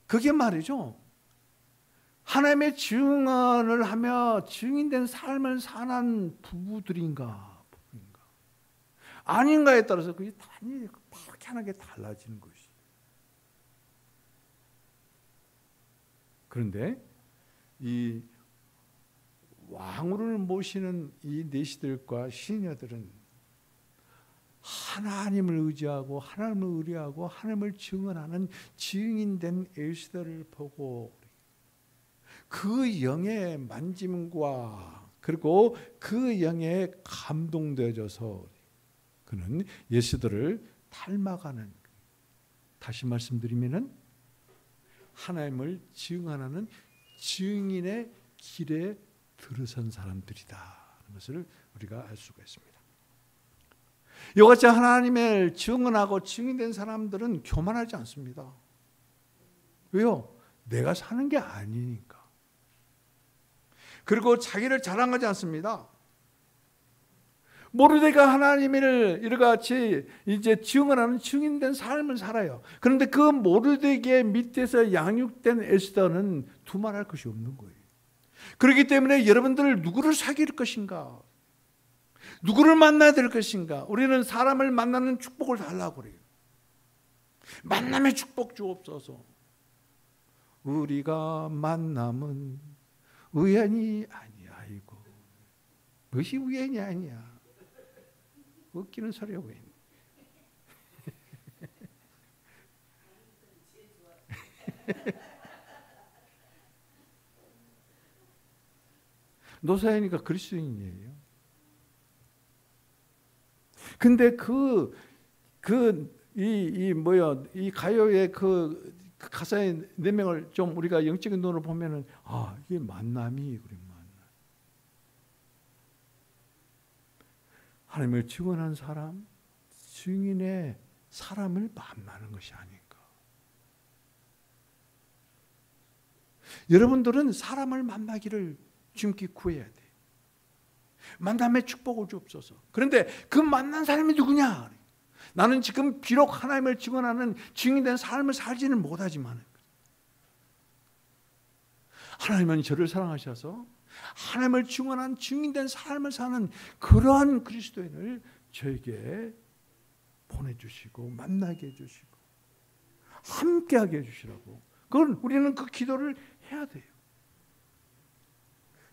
그게 말이죠, 하나님의 증언을 하며 증인된 삶을 사는 부부들인가 아닌가에 따라서 그게 희한하게 달라지는 것이. 그런데 이 왕후를 모시는 이 내시들과 시녀들은 하나님을 의지하고 하나님을 의뢰하고 하나님을 증언하는 증인된 에스더를 보고 그 영의 만짐과 그리고 그 영에 감동되어져서 그는 에스더를 닮아가는, 다시 말씀드리면은 하나님을 증언하는 증인의 길에 들어선 사람들이다 하는 것을 우리가 알 수가 있습니다. 이같이 하나님을 증언하고 증인된 사람들은 교만하지 않습니다. 왜요? 내가 사는 게 아니니까. 그리고 자기를 자랑하지 않습니다. 모르드가 하나님을 이같이 이제 증언하는 증인된 삶을 살아요. 그런데 그 모르드의 밑에서 양육된 에스더는 두말할 것이 없는 거예요. 그렇기 때문에 여러분들 누구를 사귈 것인가? 누구를 만나야 될 것인가? 우리는 사람을 만나는 축복을 달라고 그래요. 만남의 축복 주옵소서. 우리가 만남은 우연이 아니야. 아이고, 무엇이 우연이 아니야. 웃기는 소리가 왜 있니? 노사연이가 그리스도인이에요. 근데 이 가요의 그 가사의 내용을 좀 우리가 영적인 눈으로 보면은 이게 만남이 그래. 하나님을 증언한 사람, 증인의 사람을 만나는 것이 아닌가. 여러분들은 사람을 만나기를 주님께 구해야 돼. 만남의 축복을 주옵소서. 그런데 그 만난 사람이 누구냐? 나는 지금 비록 하나님을 증언하는 증인된 삶을 살지는 못하지만 하나님은 저를 사랑하셔서 하나님을 증언한 증인된 삶을 사는 그러한 그리스도인을 저에게 보내주시고 만나게 해주시고 함께하게 해주시라고. 그건 우리는 그 기도를 해야 돼요.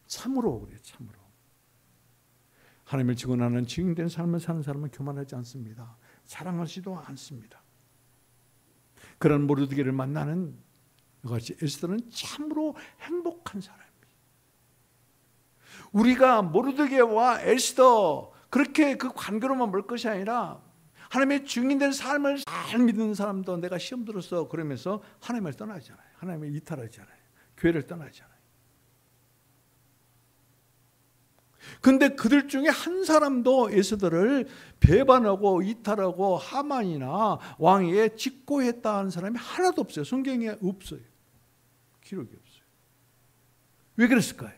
참으로 그래요. 참으로. 하나님을 증언하는 증인된 삶을 사는 사람은 교만하지 않습니다. 자랑하지도 않습니다. 그런 모르드게를 만나는 이것이 에스더는 참으로 행복한 사람입니다. 우리가 모르드게와 에스더 그렇게 그 관계로만 볼 것이 아니라 하나님의 증인된 삶을 잘 믿는 사람도 내가 시험 들었어 그러면서 하나님을 떠나잖아요. 하나님을 이탈하잖아요. 교회를 떠나잖아요. 그런데 그들 중에 한 사람도 에스더를 배반하고 이탈하고 하만이나 왕에게 직고했다는 사람이 하나도 없어요. 성경에 없어요. 기록이 없어요. 왜 그랬을까요?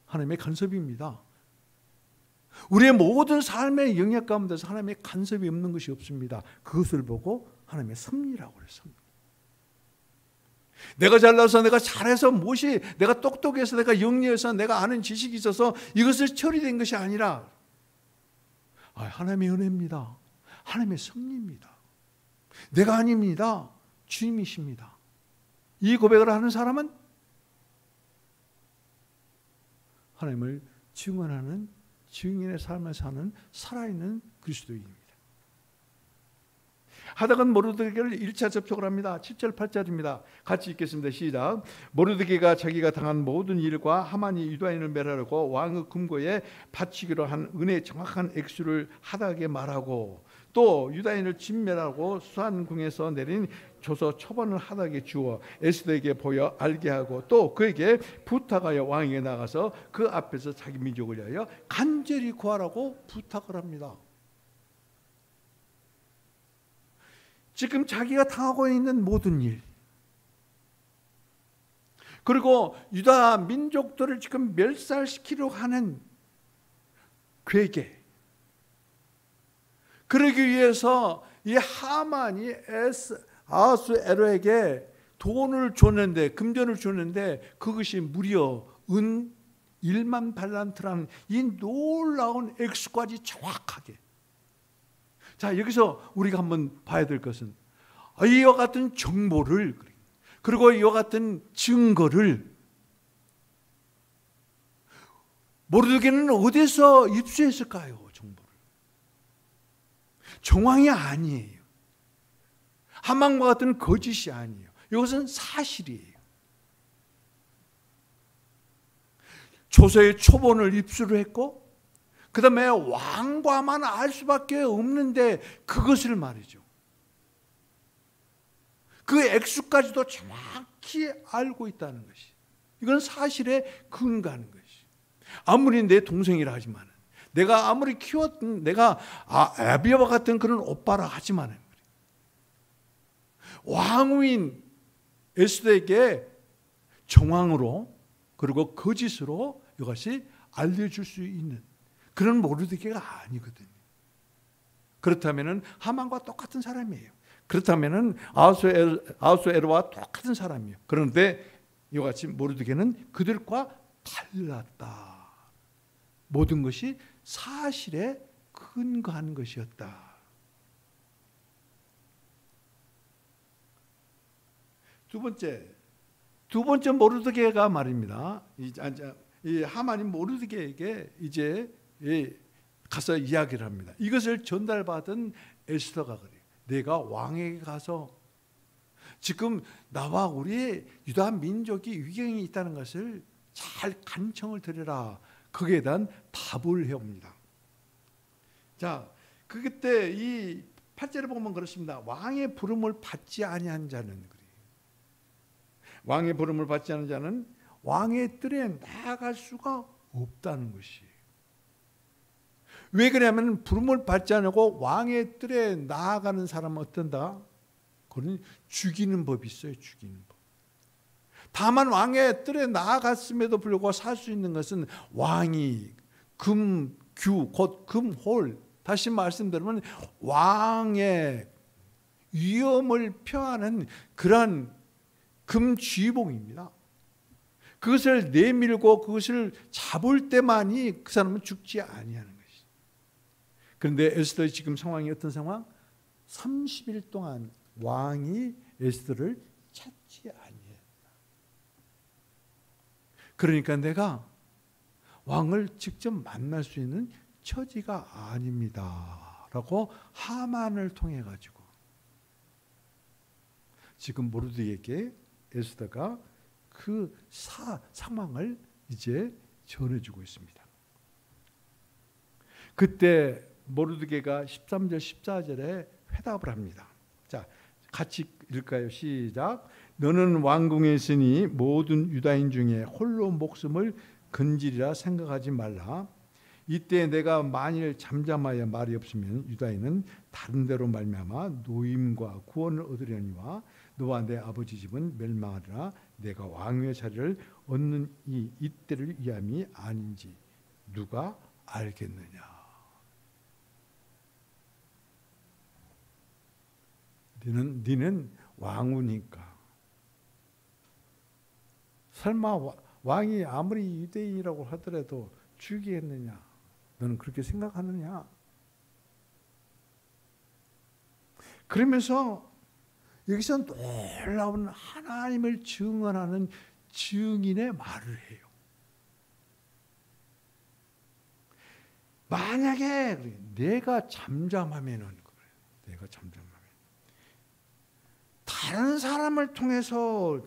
하나님의 간섭입니다. 우리의 모든 삶의 영역 가운데서 하나님의 간섭이 없는 것이 없습니다. 그것을 보고 하나님의 섭리라고 그래요. 섭리. 내가 잘나서 내가 잘해서 무엇이 내가 똑똑해서 내가 영리해서 내가 아는 지식이 있어서 이것을 처리된 것이 아니라 하나님의 은혜입니다. 하나님의 섭리입니다. 내가 아닙니다. 주님이십니다. 이 고백을 하는 사람은 하나님을 증언하는 증인의 삶을 사는 살아있는 그리스도인입니다. 하다간 모르드게를 1차 접촉을 합니다. 7절 8절입니다. 같이 읽겠습니다. 시작. 모르드게가 자기가 당한 모든 일과 하만이 유다인을 멸하려고 왕의 금고에 바치기로 한 은혜의 정확한 액수를 하다하게 말하고 또 유다인을 진멸하고 수산궁에서 내린 조서 초본을 하다하게 주어 에스더에게 보여 알게 하고 또 그에게 부탁하여 왕에게 나가서 그 앞에서 자기 민족을 위하여 간절히 구하라고 부탁을 합니다. 지금 자기가 당하고 있는 모든 일 그리고 유다 민족들을 지금 멸살시키려고 하는 괴계 그러기 위해서 이 하만이 아하수에로에게 돈을 줬는데 금전을 줬는데 그것이 무려 은 1만 달란트라는 이 놀라운 액수까지 정확하게. 자, 여기서 우리가 한번 봐야 될 것은 이와 같은 정보를 그리고 이와 같은 증거를 모르드게는 어디서 입수했을까요? 정보를. 정황이 아니에요. 하만과 같은 거짓이 아니에요. 이것은 사실이에요. 조서의 초본을 입수를 했고 그 다음에 왕과만 알 수밖에 없는데 그것을 말이죠. 그 액수까지도 정확히 알고 있다는 것이. 이건 사실에 근거하는 것이. 아무리 내 동생이라 하지만 내가 아무리 키웠던 내가 아비아와 같은 그런 오빠라 하지만 왕후인 에스더에게 정황으로 그리고 거짓으로 이것이 알려줄 수 있는 그런 모르드게가 아니거든요. 그렇다면 하만과 똑같은 사람이에요. 그렇다면 아하수에로와 똑같은 사람이에요. 그런데 이와 같이 모르드게는 그들과 달랐다. 모든 것이 사실에 근거한 것이었다. 두 번째 모르드게가 말입니다. 이 하만이 모르드게에게 이제 가서 이야기를 합니다. 이것을 전달받은 에스더가 그래요. 내가 왕에게 가서 지금 나와 우리 유다 민족이 위경이 있다는 것을 잘 간청을 드려라. 거기에 대한 답을 해옵니다. 자, 그때 이 8절에 보면 그렇습니다. 왕의 부름을 받지 아니한 자는 그래요. 왕의 부름을 받지 않은 자는 왕의 뜰에 나아갈 수가 없다는 것이. 왜 그러냐면 부름을 받지 않고 왕의 뜰에 나아가는 사람은 어떤다? 그건 죽이는 법이 있어요. 죽이는 법. 다만 왕의 뜰에 나아갔음에도 불구하고 살 수 있는 것은 왕이 금규 곧 금홀, 다시 말씀드리면 왕의 위엄을 표하는 그러한 금쥐봉입니다. 그것을 내밀고 그것을 잡을 때만이 그 사람은 죽지 아니하는 것이죠. 그런데 에스더의 지금 상황이 어떤 상황? 30일 동안 왕이 에스더를 찾지 아니했다. 그러니까 내가 왕을 직접 만날 수 있는 처지가 아닙니다 라고 하만을 통해 가지고 지금 모르드게에게 에스더가 그 상황을 이제 전해주고 있습니다. 그때 모르드게가 13절 14절에 회답을 합니다. 자, 같이 읽을까요? 시작. 너는 왕궁에 있으니 모든 유다인 중에 홀로 목숨을 건지리라 생각하지 말라. 이때 내가 만일 잠잠하여 말이 없으면 유다인은 다른 데로 말미암아 노임과 구원을 얻으려니와 너와 내 아버지 집은 멸망하리라. 내가 왕의 자리를 얻는 이때를 위함이 아닌지 누가 알겠느냐. 너는 왕후니까. 설마 왕이 아무리 유대인이라고 하더라도 죽이겠느냐? 너는 그렇게 생각하느냐? 그러면서 여기서 놀라운 하나님을 증언하는 증인의 말을 해요. 만약에 내가 잠잠하면은 내가 잠잠하면 다른 사람을 통해서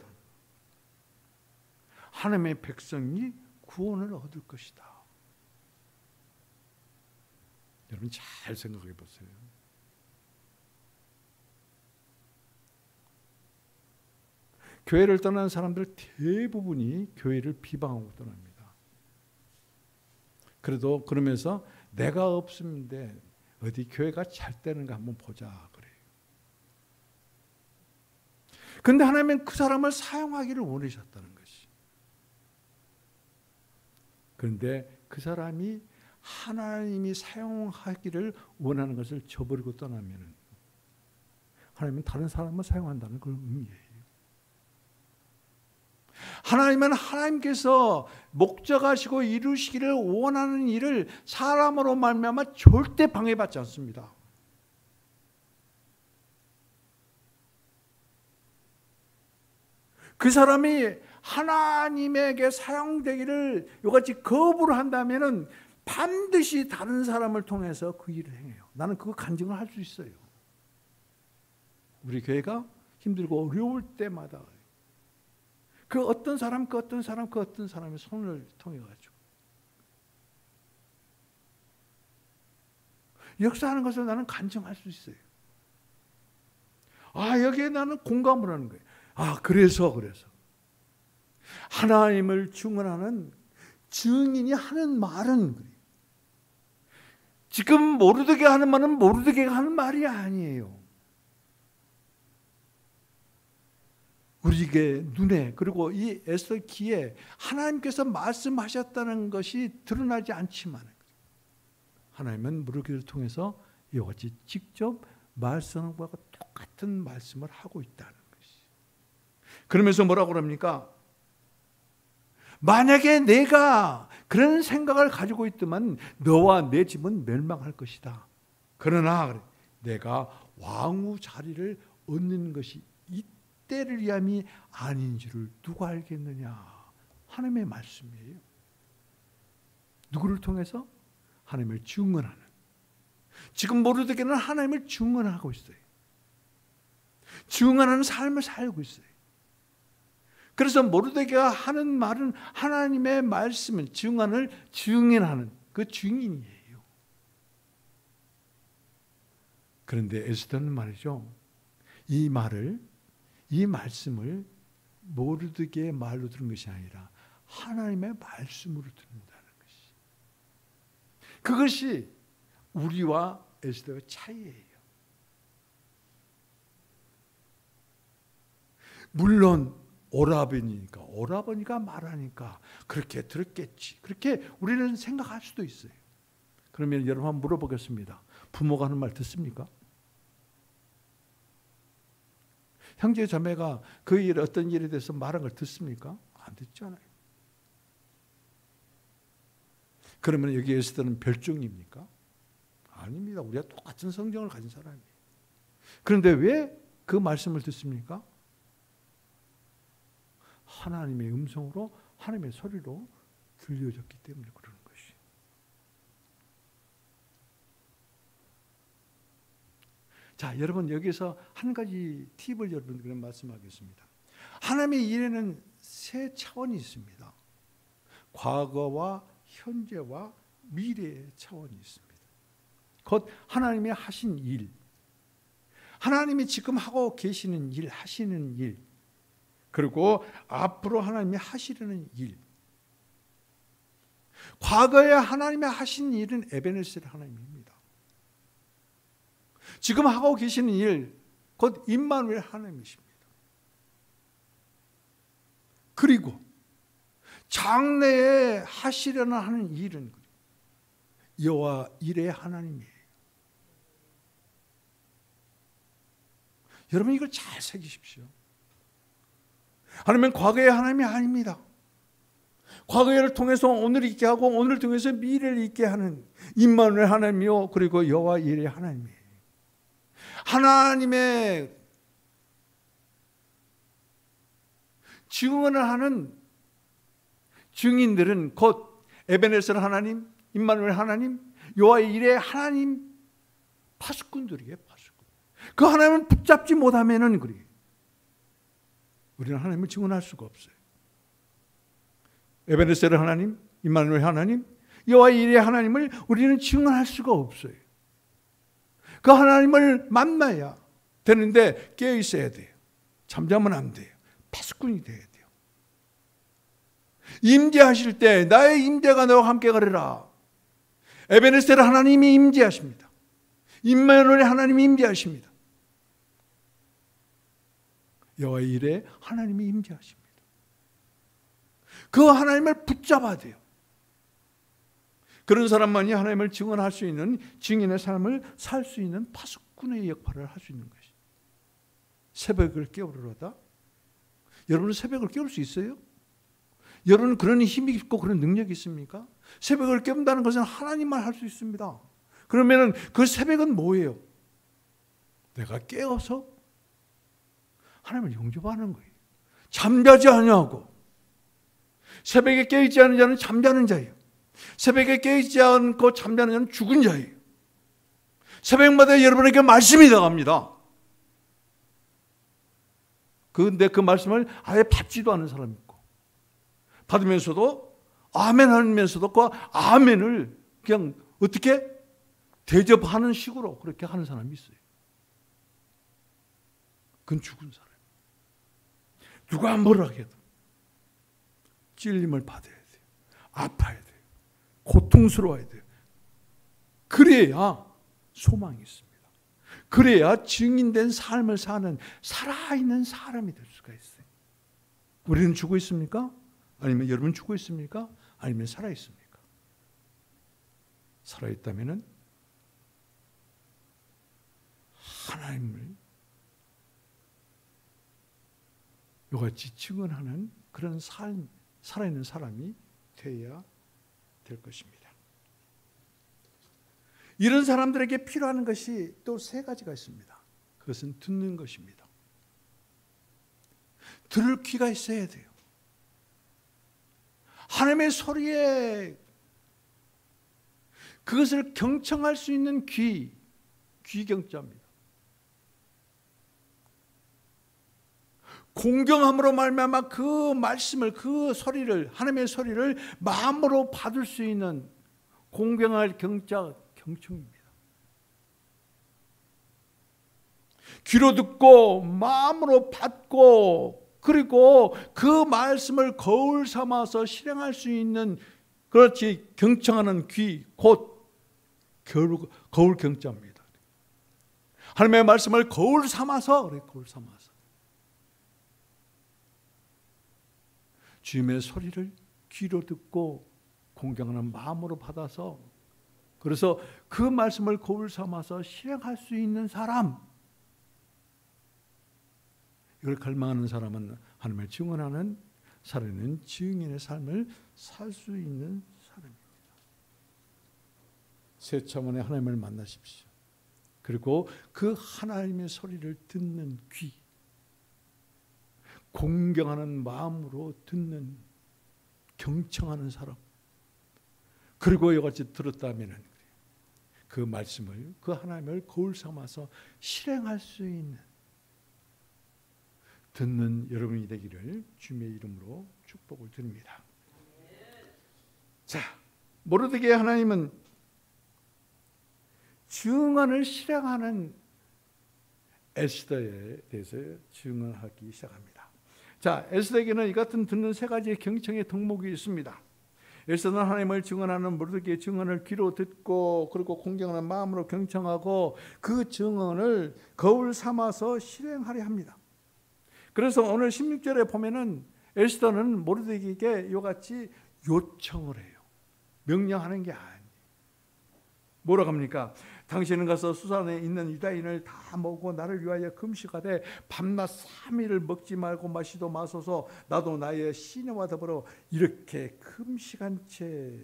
하나님의 백성이 구원을 얻을 것이다. 여러분 잘 생각해 보세요. 교회를 떠나는 사람들 대부분이 교회를 비방하고 떠납니다. 그래도 그러면서 내가 없으면 어디 교회가 잘 되는가 한번 보자 그래요. 그런데 하나님은 그 사람을 사용하기를 원하셨다는 것이. 그런데 그 사람이 하나님이 사용하기를 원하는 것을 저버리고 떠나면 하나님은 다른 사람을 사용한다는 그런 의미예요. 하나님은 하나님께서 목적하시고 이루시기를 원하는 일을 사람으로 말미암아 절대 방해받지 않습니다. 그 사람이 하나님에게 사용되기를 이같이 거부를 한다면은 반드시 다른 사람을 통해서 그 일을 행해요. 나는 그거 간증을 할 수 있어요. 우리 교회가 힘들고 어려울 때마다 그 어떤 사람의 손을 통해 가지고 역사하는 것을 나는 간증할 수 있어요. 여기에 나는 공감을 하는 거예요. 그래서 하나님을 증언하는 증인이 하는 말은 그래요. 지금 모르드게 하는 말은 모르드게가 하는 말이 아니에요. 우리에게 눈에 그리고 이 에스더 귀에 하나님께서 말씀하셨다는 것이 드러나지 않지만 하나님은 모르드게를 통해서 이와 같이 직접 말씀과 똑같은 말씀을 하고 있다는 것이. 그러면서 뭐라고 그럽니까? 만약에 내가 그런 생각을 가지고 있더만 너와 내 집은 멸망할 것이다. 그러나 내가 왕후 자리를 얻는 것이 이때를 위함이 아닌 줄을 누가 알겠느냐. 하나님의 말씀이에요. 누구를 통해서? 하나님을 증언하는. 지금 모르드게는 하나님을 증언하고 있어요. 증언하는 삶을 살고 있어요. 그래서 모르드게가 하는 말은 하나님의 말씀을 증언하는 그 증인이에요. 그런데 에스더는 말이죠. 이 말씀을 모르드게의 말로 들은 것이 아니라 하나님의 말씀으로 듣는다는 것이. 그것이 우리와 에스더의 차이예요. 물론 오라버니가 말하니까 그렇게 들었겠지. 그렇게 우리는 생각할 수도 있어요. 그러면 여러분 한번 물어보겠습니다. 부모가 하는 말 듣습니까? 형제 자매가 그 일, 어떤 일에 대해서 말한 걸 듣습니까? 안 듣잖아요. 그러면 여기 에스더는 별종입니까? 아닙니다. 우리가 똑같은 성경을 가진 사람이에요. 그런데 왜 그 말씀을 듣습니까? 하나님의 음성으로, 하나님의 소리로 들려졌기 때문에 그러는 것이. 자, 여러분 여기서 한 가지 팁을 여러분들에게 말씀하겠습니다. 하나님의 일에는 세 차원이 있습니다. 과거와 현재와 미래의 차원이 있습니다. 곧 하나님이 하신 일, 하나님이 지금 하고 계시는 일, 하시는 일, 그리고 앞으로 하나님이 하시려는 일. 과거에 하나님이 하신 일은 에베네셀 하나님입니다. 지금 하고 계시는 일, 곧 임마누엘 하나님이십니다. 그리고 장래에 하시려는 하는 일은 여호와 일의 하나님이에요. 여러분 이걸 잘 새기십시오. 하나님은 과거의 하나님이 아닙니다. 과거를 통해서 오늘을 있게 하고 오늘을 통해서 미래를 있게 하는 임마누엘 하나님이요, 그리고 여호와 일의 하나님이에요. 하나님의 증언을 하는 증인들은 곧 에베네셀 하나님, 임마누엘 하나님, 여호와 일의 하나님 파수꾼들이에요. 파수꾼. 그 하나님을 붙잡지 못하면은 그래요. 우리는 하나님을 증언할 수가 없어요. 에베네셀 하나님, 임마누엘 하나님, 여호와 일의 하나님을 우리는 증언할 수가 없어요. 그 하나님을 만나야 되는데 깨어 있어야 돼요. 잠자면 안 돼요. 파수꾼이 돼야 돼요. 임재하실 때 나의 임재가 너와 함께 가리라. 에베네셀 하나님이 임재하십니다. 임마누엘 하나님이 임재하십니다. 여호와 일에 하나님이 임재하십니다. 그 하나님을 붙잡아야 돼요. 그런 사람만이 하나님을 증언할 수 있는, 증인의 삶을 살 수 있는 파수꾼의 역할을 할 수 있는 것이. 새벽을 깨우려다. 여러분은 새벽을 깨울 수 있어요? 여러분은 그런 힘이 있고 그런 능력이 있습니까? 새벽을 깨운다는 것은 하나님만 할 수 있습니다. 그러면 그 새벽은 뭐예요? 내가 깨어서 하나님을 영접하는 거예요. 잠자지 아니하고. 새벽에 깨어있지 않은 자는 잠자는 자예요. 새벽에 깨어있지 않고 잠자는 자는 죽은 자예요. 새벽마다 여러분에게 말씀이 나갑니다. 그런데 그 말씀을 아예 받지도 않은 사람이 있고, 받으면서도 아멘 하면서도 그 아멘을 그냥 어떻게 대접하는 식으로 그렇게 하는 사람이 있어요. 그건 죽은 사람. 누가 뭐라 해도 찔림을 받아야 돼요. 아파야 돼요. 고통스러워야 돼요. 그래야 소망이 있습니다. 그래야 증인된 삶을 사는 살아있는 사람이 될 수가 있어요. 우리는 죽어 있습니까? 아니면 여러분 죽어 있습니까? 아니면 살아 있습니까? 살아 있다면은 하나님을 이같이 증언하는 그런 삶, 살아있는 사람이 되어야 될 것입니다. 이런 사람들에게 필요한 것이 또 세 가지가 있습니다. 그것은 듣는 것입니다. 들을 귀가 있어야 돼요. 하나님의 소리에 그것을 경청할 수 있는 귀경자입니다. 공경함으로 말미암아 그 말씀을, 그 소리를, 하나님의 소리를 마음으로 받을 수 있는 공경할 경청입니다. 귀로 듣고 마음으로 받고, 그리고 그 말씀을 거울 삼아서 실행할 수 있는, 그렇지, 경청하는 귀, 곧 거울 경자입니다. 하나님의 말씀을 거울 삼아서, 그래, 거울 삼아서 주님의 소리를 귀로 듣고 공경하는 마음으로 받아서, 그래서 그 말씀을 거울 삼아서 실행할 수 있는 사람, 이걸 갈망하는 사람은 하나님을 증언하는 살아있는 증인의 삶을 살 수 있는 사람입니다. 새 차원의 하나님을 만나십시오. 그리고 그 하나님의 소리를 듣는 귀, 공경하는 마음으로 듣는, 경청하는 사람, 그리고 이같이 들었다면 그 말씀을, 그 하나님을 거울 삼아서 실행할 수 있는 듣는 여러분이 되기를 주님의 이름으로 축복을 드립니다. 자, 모르드게 하나님은 증언을 실행하는 에스더에 대해서 증언하기 시작합니다. 자, 에스더에게는 이 같은 듣는 세 가지의 경청의 덕목이 있습니다. 에스더는 하나님을 증언하는 모르드게의 증언을 귀로 듣고, 그리고 공경하는 마음으로 경청하고 그 증언을 거울 삼아서 실행하려 합니다. 그래서 오늘 16절에 보면은 에스더는 모르드게에게 이같이 요청을 해요. 명령하는 게 아니에요. 뭐라고 합니까? 당신은 가서 수산에 있는 유다인을 다 모으고 나를 위하여 금식하되 밤낮 3일을 먹지 말고 마시도 마소서. 나도 나의 시내와 더불어 이렇게 금식한 채,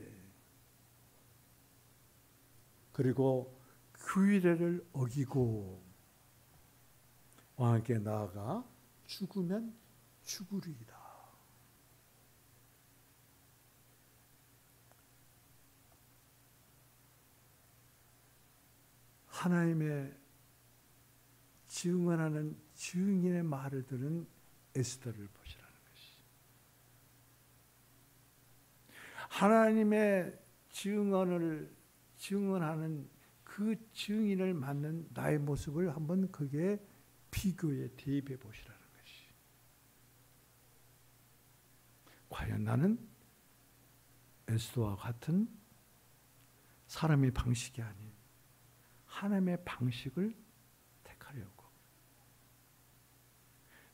그리고 규례를 어기고 왕께 나아가 죽으면 죽으리이다. 하나님의 증언하는 증인의 말을 들은 에스더를 보시라는 것이, 하나님의 증언하는 그 증인을 맞는 나의 모습을 한번 그게 비교해 대입해 보시라는 것이, 과연 나는 에스더와 같은 사람의 방식이 아닌 하나님의 방식을 택하려고,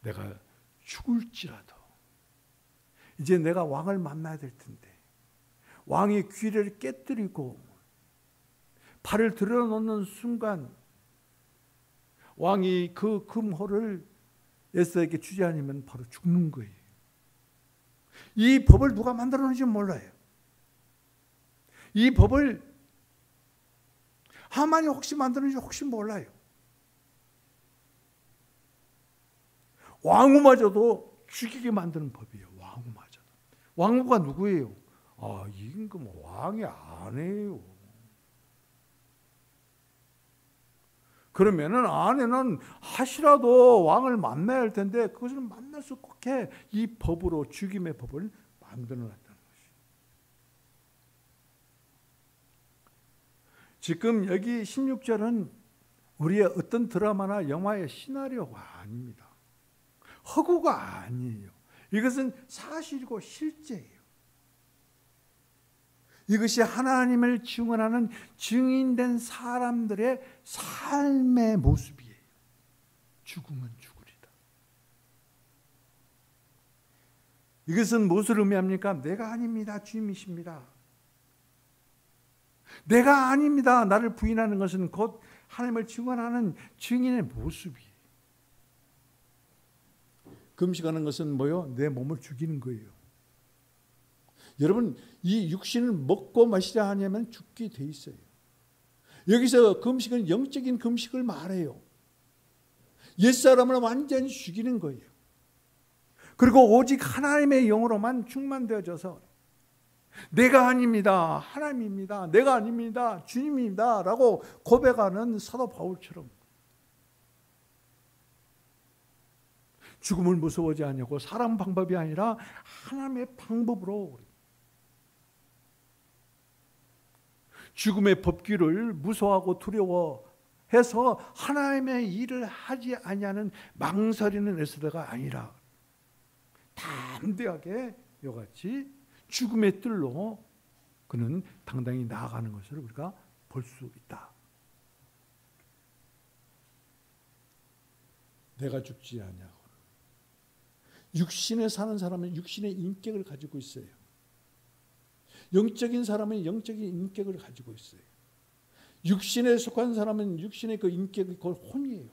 내가 죽을지라도 이제 내가 왕을 만나야 될 텐데, 왕이 귀를 깨뜨리고 발을 들여놓는 순간 왕이 그 금호를 에스더에게 주지 않으면 바로 죽는 거예요. 이 법을 누가 만들었는지 몰라요. 이 법을 하만이 혹시 만드는지 혹시 몰라요. 왕후마저도 죽이게 만드는 법이에요. 왕후마저도. 왕후가 누구예요? 임금 왕의 아내예요. 그러면은 아내는 하시라도 왕을 만나야 할 텐데 그것을 만날 수 없게 이 법으로, 죽임의 법을 만들어놨다. 지금 여기 16절은 우리의 어떤 드라마나 영화의 시나리오가 아닙니다. 허구가 아니에요. 이것은 사실이고 실제예요. 이것이 하나님을 증언하는 증인된 사람들의 삶의 모습이에요. 죽으면 죽으리다. 이것은 무엇을 의미합니까? 내가 아닙니다. 주님이십니다. 내가 아닙니다. 나를 부인하는 것은 곧 하나님을 증언하는 증인의 모습이에요. 금식하는 것은 뭐요? 내 몸을 죽이는 거예요. 여러분, 이 육신을 먹고 마시자 하냐면 죽게 돼 있어요. 여기서 금식은 영적인 금식을 말해요. 옛사람을 완전히 죽이는 거예요. 그리고 오직 하나님의 영으로만 충만되어져서 내가 아닙니다. 하나님입니다. 내가 아닙니다. 주님입니다. 라고 고백하는 사도 바울처럼 죽음을 무서워하지 않냐고, 사람 방법이 아니라 하나님의 방법으로 죽음의 법규를 무서워하고 두려워해서 하나님의 일을 하지 아니하는 망설이는 에스더가 아니라 담대하게 이같이 죽음의 뜰로 그는 당당히 나아가는 것을 우리가 볼 수 있다. 내가 죽지 아니하고. 육신에 사는 사람은 육신의 인격을 가지고 있어요. 영적인 사람은 영적인 인격을 가지고 있어요. 육신에 속한 사람은 육신의 그 인격이 그걸 혼이에요.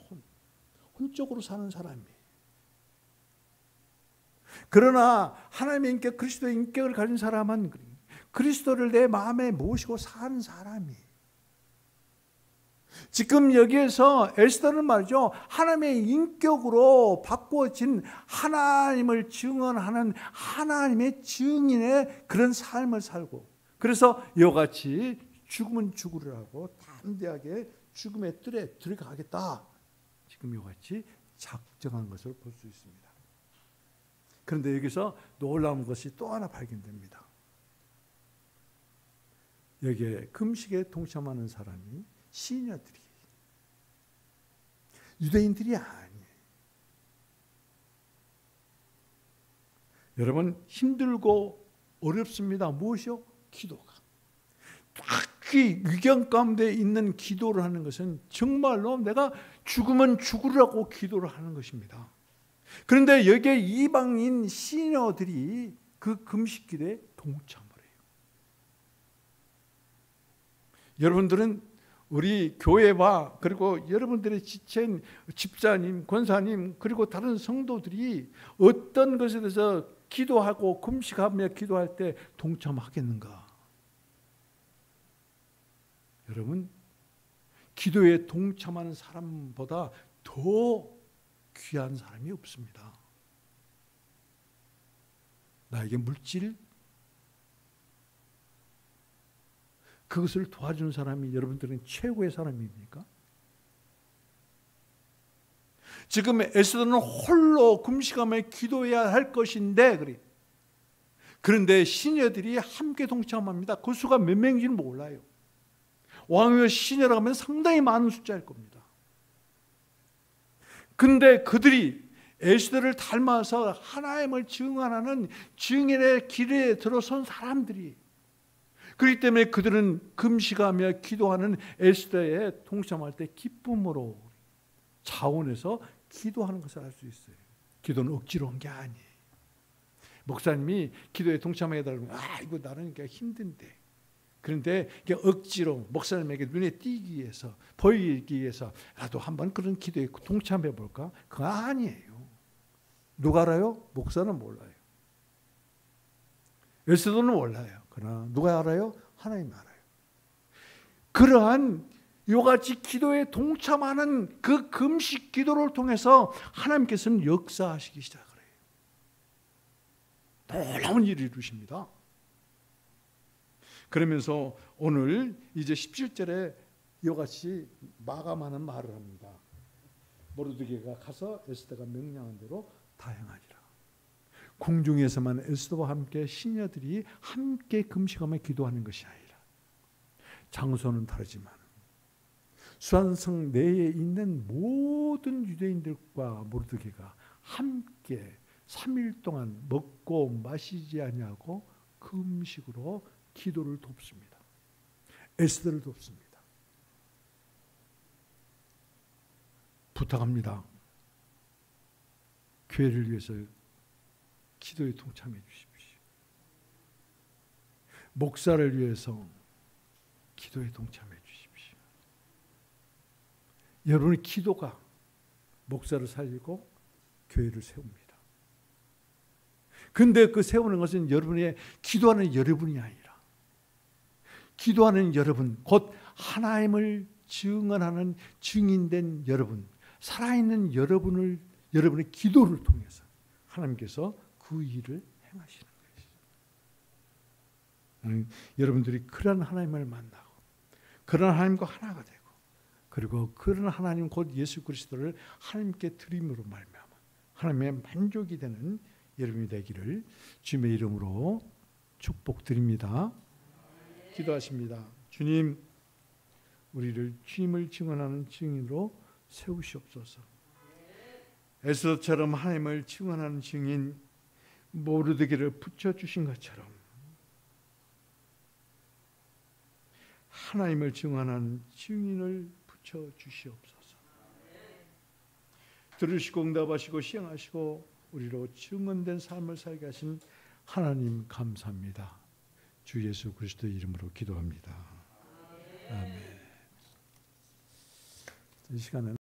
혼적으로 사는 사람이에요. 그러나 하나님의 인격, 그리스도의 인격을 가진 사람은 그리스도를 내 마음에 모시고 사는 사람이에요. 지금 여기에서 에스더는 말이죠, 하나님의 인격으로 바꾸어진 하나님을 증언하는 하나님의 증인의 그런 삶을 살고, 그래서 이와 같이 죽으면 죽으리라고 담대하게 죽음의 뜰에 들어가겠다, 지금 이와 같이 작정한 것을 볼 수 있습니다. 그런데 여기서 놀라운 것이 또 하나 발견됩니다. 여기에 금식에 동참하는 사람이 시녀들이, 유대인들이 아니에요. 여러분, 힘들고 어렵습니다. 무엇이요? 기도가. 특히 위경 가운데 있는 기도를 하는 것은 정말로 내가 죽으면 죽으라고 기도를 하는 것입니다. 그런데 여기에 이방인 시녀들이 그 금식기도에 동참을 해요. 여러분들은 우리 교회와 그리고 여러분들의 지체인 집사님, 권사님, 그리고 다른 성도들이 어떤 것에 대해서 기도하고 금식하며 기도할 때 동참하겠는가? 여러분, 기도에 동참하는 사람보다 더 귀한 사람이 없습니다. 나에게 물질, 그것을 도와준 사람이 여러분들은 최고의 사람입니까? 지금 에스더는 홀로 금식하며 기도해야 할 것인데, 그런데 시녀들이 함께 동참합니다. 그 수가 몇 명인지는 몰라요. 왕의 시녀라고 하면 상당히 많은 숫자일 겁니다. 근데 그들이 에스더를 닮아서 하나님을 증언하는 증인의 길에 들어선 사람들이, 그렇기 때문에 그들은 금식하며 기도하는 에스더에 동참할 때 기쁨으로 자원해서 기도하는 것을 알 수 있어요. 기도는 억지로 한 게 아니에요. 목사님이 기도에 동참하게 달라고, 이거 나는 힘든데, 그런데 억지로 목사님에게 눈에 띄기 위해서, 보이기 위해서 나도 한번 그런 기도에 동참해 볼까? 그거 아니에요. 누가 알아요? 목사는 몰라요. 에스더는 몰라요. 그러나 누가 알아요? 하나님 알아요. 그러한 이같이 기도에 동참하는 그 금식 기도를 통해서 하나님께서는 역사하시기 시작을 해요. 놀라운 일을 이루십니다. 그러면서 오늘 이제 17절에 이같이 마감하는 말을 합니다. 모르드게가 가서 에스더가 명령한 대로 다 행하리라. 궁중에서만 에스더와 함께 시녀들이 함께 금식하며 기도하는 것이 아니라, 장소는 다르지만 수안성 내에 있는 모든 유대인들과 모르드게가 함께 3일 동안 먹고 마시지 아니하고 금식으로 기도를 돕습니다. 에스더를 돕습니다. 부탁합니다. 교회를 위해서 기도에 동참해 주십시오. 목사를 위해서 기도에 동참해 주십시오. 여러분의 기도가 목사를 살리고 교회를 세웁니다. 그런데 그 세우는 것은 여러분의 기도하는 여러분이 아니라, 기도하는 여러분, 곧 하나님을 증언하는 증인된 여러분, 살아있는 여러분의 기도를 통해서 하나님께서 그 일을 행하시는 것이죠. 여러분들이 그런 하나님을 만나고 그런 하나님과 하나가 되고, 그리고 그런 하나님 곧 예수 그리스도를 하나님께 드림으로 말미암아 하나님의 만족이 되는 여러분이 되기를 주님의 이름으로 축복드립니다. 기도하십니다. 주님, 우리를 주님을 증언하는 증인으로 세우시옵소서. 에스더처럼 하나님을 증언하는 증인 모르드게를 붙여주신 것처럼 하나님을 증언하는 증인을 붙여 주시옵소서. 들으시고 응답하시고 시행하시고 우리로 증언된 삶을 살게 하신 하나님 감사합니다. 주 예수 그리스도 이름으로 기도합니다. 아멘. 이 시간은